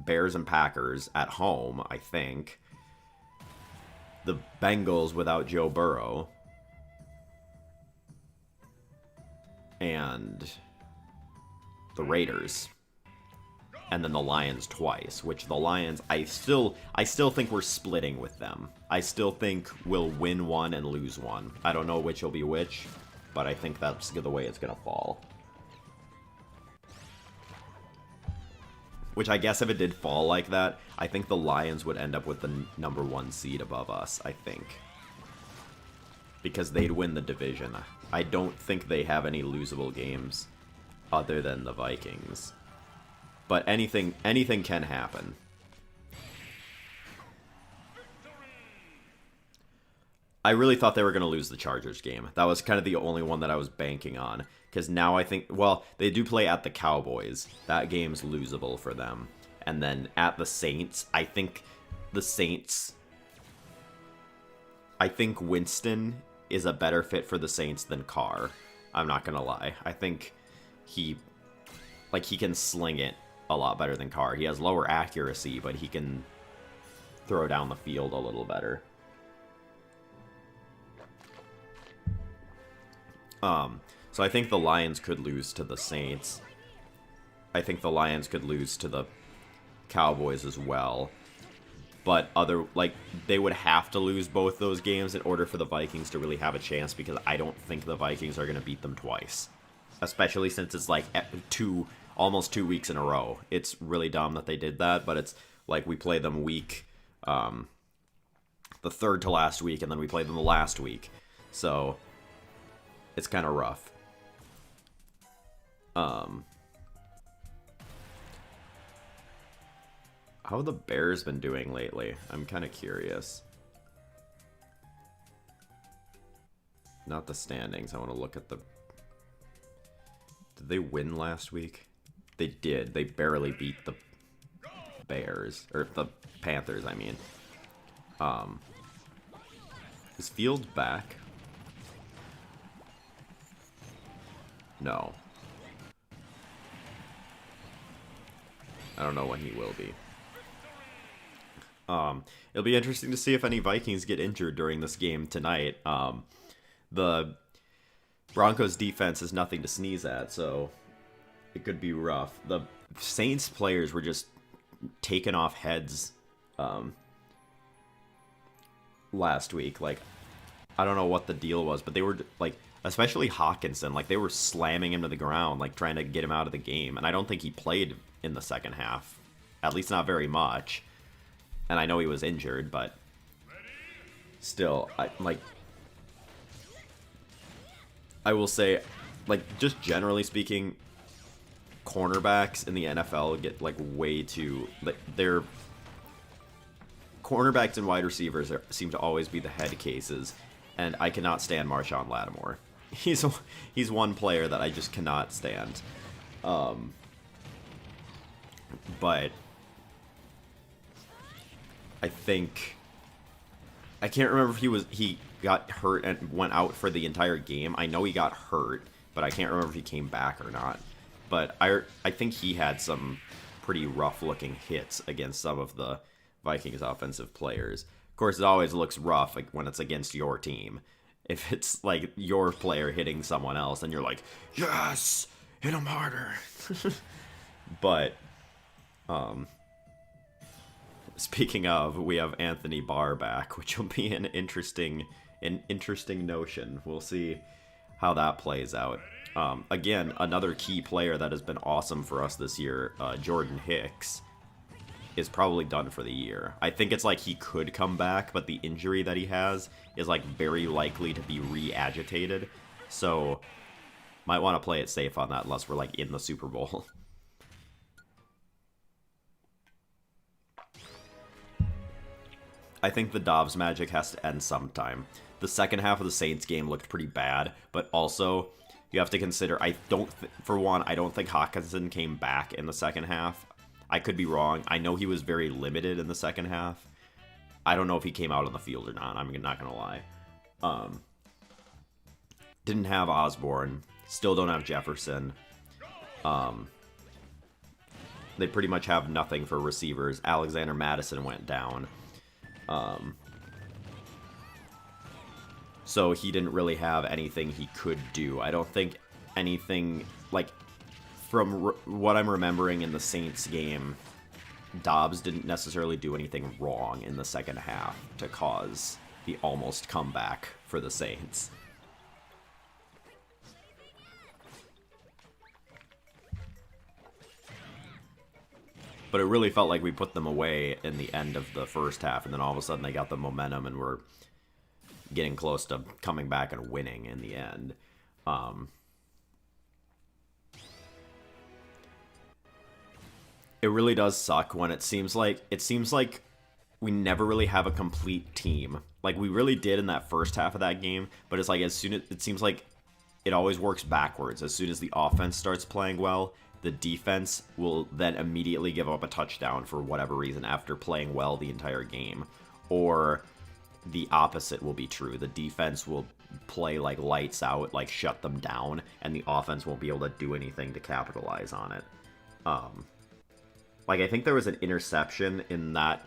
Bears and Packers at home, I think. The Bengals without Joe Burrow. And the Raiders. And then the Lions twice, which the Lions, I still think we're splitting with them. I still think we'll win one and lose one. I don't know which will be which, but I think that's the way it's going to fall. Which I guess if it did fall like that, I think the Lions would end up with the number 1 seed above us, I think. Because they'd win the division. I don't think they have any losable games other than the Vikings. But anything can happen. I really thought they were going to lose the Chargers game. That was kind of the only one that I was banking on. Because now I think, well, they do play at the Cowboys. That game's losable for them. And then at the Saints, I think Winston is a better fit for the Saints than Carr. I'm not going to lie. I think he can sling it a lot better than Carr. He has lower accuracy, but he can throw down the field a little better. So I think the Lions could lose to the Saints. I think the Lions could lose to the Cowboys as well. But they would have to lose both those games in order for the Vikings to really have a chance, because I don't think the Vikings are going to beat them twice. especially since it's like almost 2 weeks in a row. It's really dumb that they did that, but it's like we play them the third to last week, and then we play them the last week. So it's kind of rough. How have the Bears been doing lately? I'm kind of curious. Not the standings. I want to look at the... Did they win last week? They did. They barely beat the Bears. Or the Panthers, I mean. Is Fields back? No. I don't know when he will be. It'll be interesting to see if any Vikings get injured during this game tonight. The Broncos defense is nothing to sneeze at, so it could be rough. The Saints players were just taking off heads last week. Like, I don't know what the deal was, but they were like, especially Hawkinson, like they were slamming him to the ground, like trying to get him out of the game. And I don't think he played in the second half, at least not very much. And I know he was injured, but still, I will say, like, just generally speaking, cornerbacks in the NFL get like way too, like, they're cornerbacks and wide receivers seem to always be the head cases, and I cannot stand Marshawn Lattimore. He's one player that I just cannot stand. But I think, I can't remember if he got hurt and went out for the entire game. I know he got hurt, but I can't remember if he came back or not. But I think he had some pretty rough looking hits against some of the Vikings offensive players. Of course, it always looks rough like when it's against your team. If it's like your player hitting someone else, then you're like, yes, hit him harder. But speaking of, we have Anthony Barr back, which will be an interesting notion. We'll see how that plays out. Again, another key player that has been awesome for us this year, Jordan Hicks, is probably done for the year. I think it's like he could come back, but the injury that he has is like very likely to be re-agitated. So might want to play it safe on that unless we're like in the Super Bowl. I think the Dobbs magic has to end sometime. The second half of the Saints game looked pretty bad, but also you have to consider, I don't think Hawkinson came back in the second half. I could be wrong. I know he was very limited in the second half. I don't know if he came out on the field or not. I'm not going to lie. Didn't have Osborne. Still don't have Jefferson. They pretty much have nothing for receivers. Alexander Madison went down. So he didn't really have anything he could do. I don't think anything, like, from what I'm remembering in the Saints game, Dobbs didn't necessarily do anything wrong in the second half to cause the almost comeback for the Saints. But it really felt like we put them away in the end of the first half, and then all of a sudden they got the momentum and were getting close to coming back and winning in the end. It really does suck when it seems like we never really have a complete team. Like we really did in that first half of that game, but it's like as soon as it seems like it always works backwards. As soon as the offense starts playing well, the defense will then immediately give up a touchdown for whatever reason after playing well the entire game. Or the opposite will be true. The defense will play like lights out, like shut them down, and the offense won't be able to do anything to capitalize on it. Like I think there was an interception in that.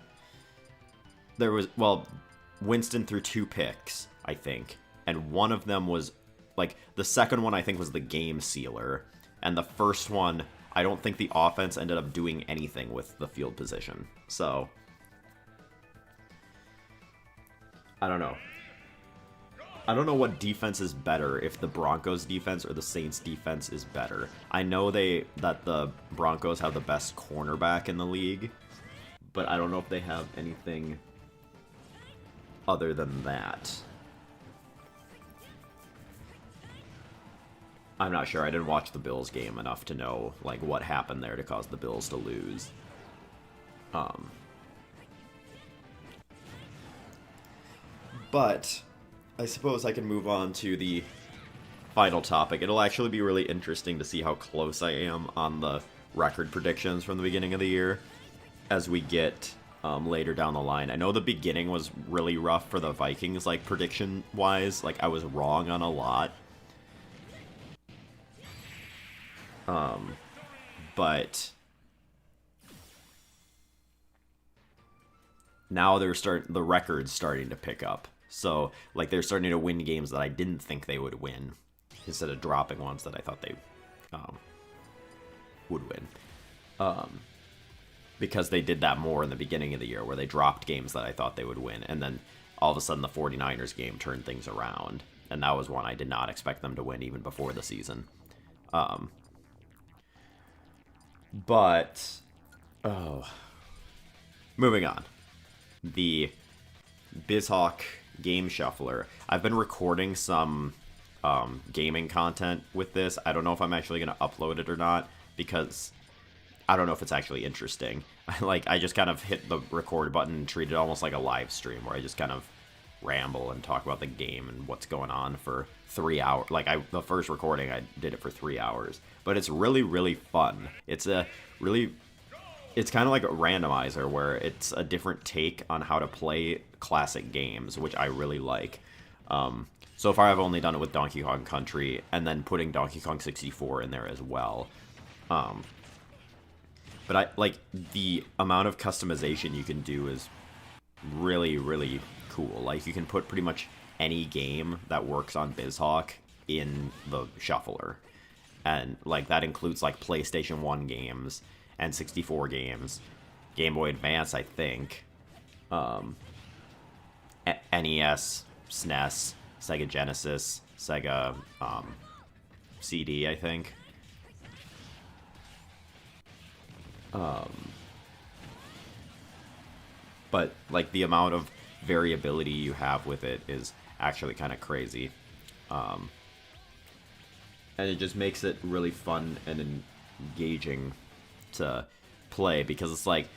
Winston threw 2 picks, I think, and one of them was like the second one I think was the game sealer. And the first one, I don't think the offense ended up doing anything with the field position. So, I don't know. I don't know what defense is better, if the Broncos defense or the Saints defense is better. I know that the Broncos have the best cornerback in the league, but I don't know if they have anything other than that. I'm not sure. I didn't watch the Bills game enough to know like what happened there to cause the Bills to lose. But I suppose I can move on to the final topic. It'll actually be really interesting to see how close I am on the record predictions from the beginning of the year as we get later down the line. I know the beginning was really rough for the Vikings, like prediction-wise. Like I was wrong on a lot. But now the record's starting to pick up. So, like, they're starting to win games that I didn't think they would win, instead of dropping ones that I thought they would win. Because they did that more in the beginning of the year, where they dropped games that I thought they would win, and then all of a sudden the 49ers game turned things around. And that was one I did not expect them to win even before the season. Moving on. The BizHawk Game Shuffler. I've been recording some gaming content with this. I don't know if I'm actually going to upload it or not, because I don't know if it's actually interesting. I just kind of hit the record button and treat it almost like a live stream, where I just kind of ramble and talk about the game and what's going on for 3 hours. The first recording, I did it for 3 hours. But it's really, really fun. It's kind of like a randomizer, where it's a different take on how to play classic games, which I really like. So far, I've only done it with Donkey Kong Country, and then putting Donkey Kong 64 in there as well. But I like the amount of customization you can do is really, really cool. Like, you can put pretty much any game that works on BizHawk in the shuffler. And, like, that includes, like, PlayStation 1 games, N64 games, Game Boy Advance, I think, NES, SNES, Sega Genesis, Sega CD, I think. But, like, the amount of variability you have with it is actually kind of crazy. And it just makes it really fun and engaging to play, because it's like,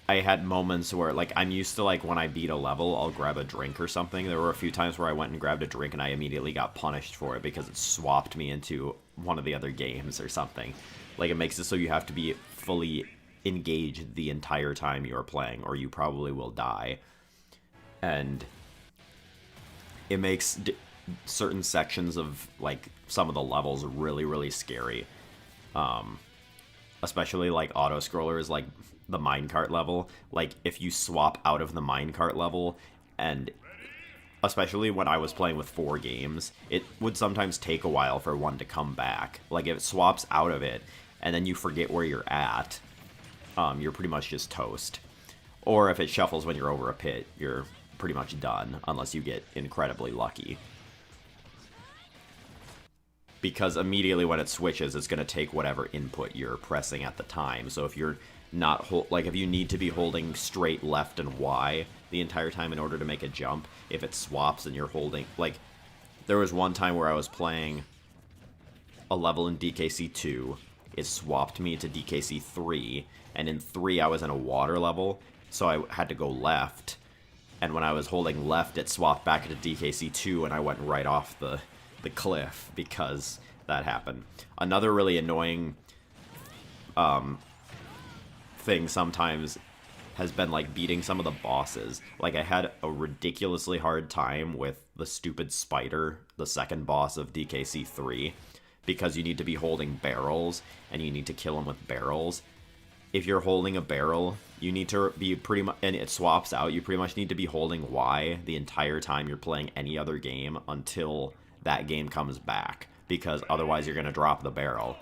I had moments where, like, I'm used to, like, when I beat a level, I'll grab a drink or something. There were a few times where I went and grabbed a drink and I immediately got punished for it because it swapped me into one of the other games or something. Like, it makes it so you have to be fully engaged the entire time you're playing, or you probably will die. And it makes certain sections of, like, some of the levels really, really scary. Especially, like, auto-scrollers, like the minecart level. Like, if you swap out of the minecart level, and especially when I was playing with 4 games, it would sometimes take a while for one to come back. Like, if it swaps out of it, and then you forget where you're at, you're pretty much just toast. Or if it shuffles when you're over a pit, you're pretty much done, unless you get incredibly lucky. Because immediately when it switches, it's going to take whatever input you're pressing at the time. So if you're not, if you need to be holding straight left and Y the entire time in order to make a jump, if it swaps and you're holding, like, there was one time where I was playing a level in DKC 2, it swapped me to DKC 3, and in 3 I was in a water level, so I had to go left, and when I was holding left, it swapped back into DKC 2, and I went right off the cliff because that happened. Another really annoying thing sometimes has been, like, beating some of the bosses. Like, I had a ridiculously hard time with the stupid spider, the second boss of DKC 3, because you need to be holding barrels, and you need to kill them with barrels. If you're holding a barrel, you need to be pretty much, and it swaps out, you pretty much need to be holding Y the entire time you're playing any other game until that game comes back, because otherwise you're going to drop the barrel.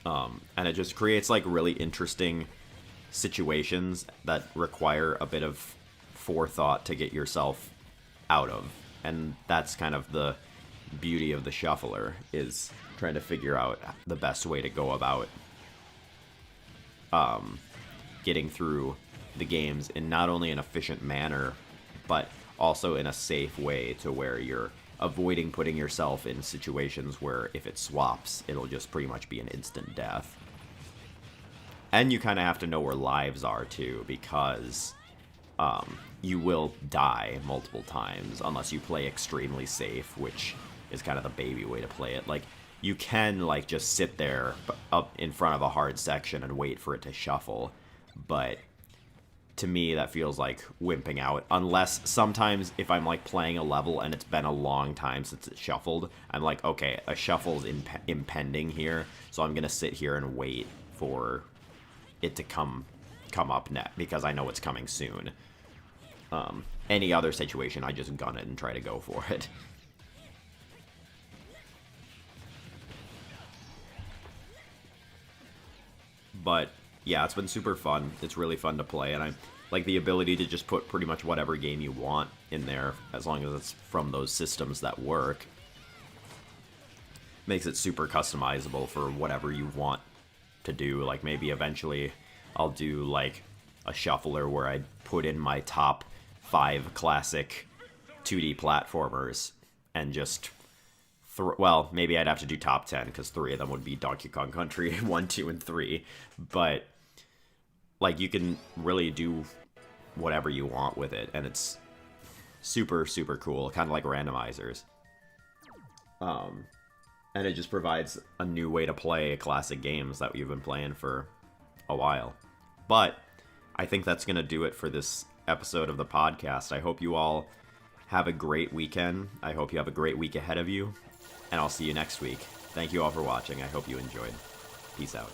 And it just creates, like, really interesting situations that require a bit of forethought to get yourself out of. And that's kind of the beauty of the shuffler, is trying to figure out the best way to go about getting through the games in not only an efficient manner, but also in a safe way, to where you're avoiding putting yourself in situations where if it swaps, it'll just pretty much be an instant death. And you kind of have to know where lives are too, because you will die multiple times unless you play extremely safe, which is kind of the baby way to play it. Like, you can, like, just sit there up in front of a hard section and wait for it to shuffle, but to me that feels like wimping out. Unless sometimes if I'm, like, playing a level and it's been a long time since it shuffled, I'm like, okay, a shuffle's impending here, so I'm gonna sit here and wait for it to come up net, because I know it's coming soon. Any other situation, I just gun it and try to go for it. But yeah, it's been super fun. It's really fun to play, and I like the ability to just put pretty much whatever game you want in there, as long as it's from those systems that work. Makes it super customizable for whatever you want to do. Like, maybe eventually I'll do like a shuffler where I put in my top 5 classic 2D platformers and just well, maybe I'd have to do top 10, because 3 of them would be Donkey Kong Country 1, 2, and 3. But like, you can really do whatever you want with it, and it's super, super cool, kind of like randomizers. And it just provides a new way to play classic games that you've been playing for a while. But I think that's going to do it for this episode of the podcast. I hope you all have a great weekend. I hope you have a great week ahead of you, and I'll see you next week. Thank you all for watching. I hope you enjoyed. Peace out.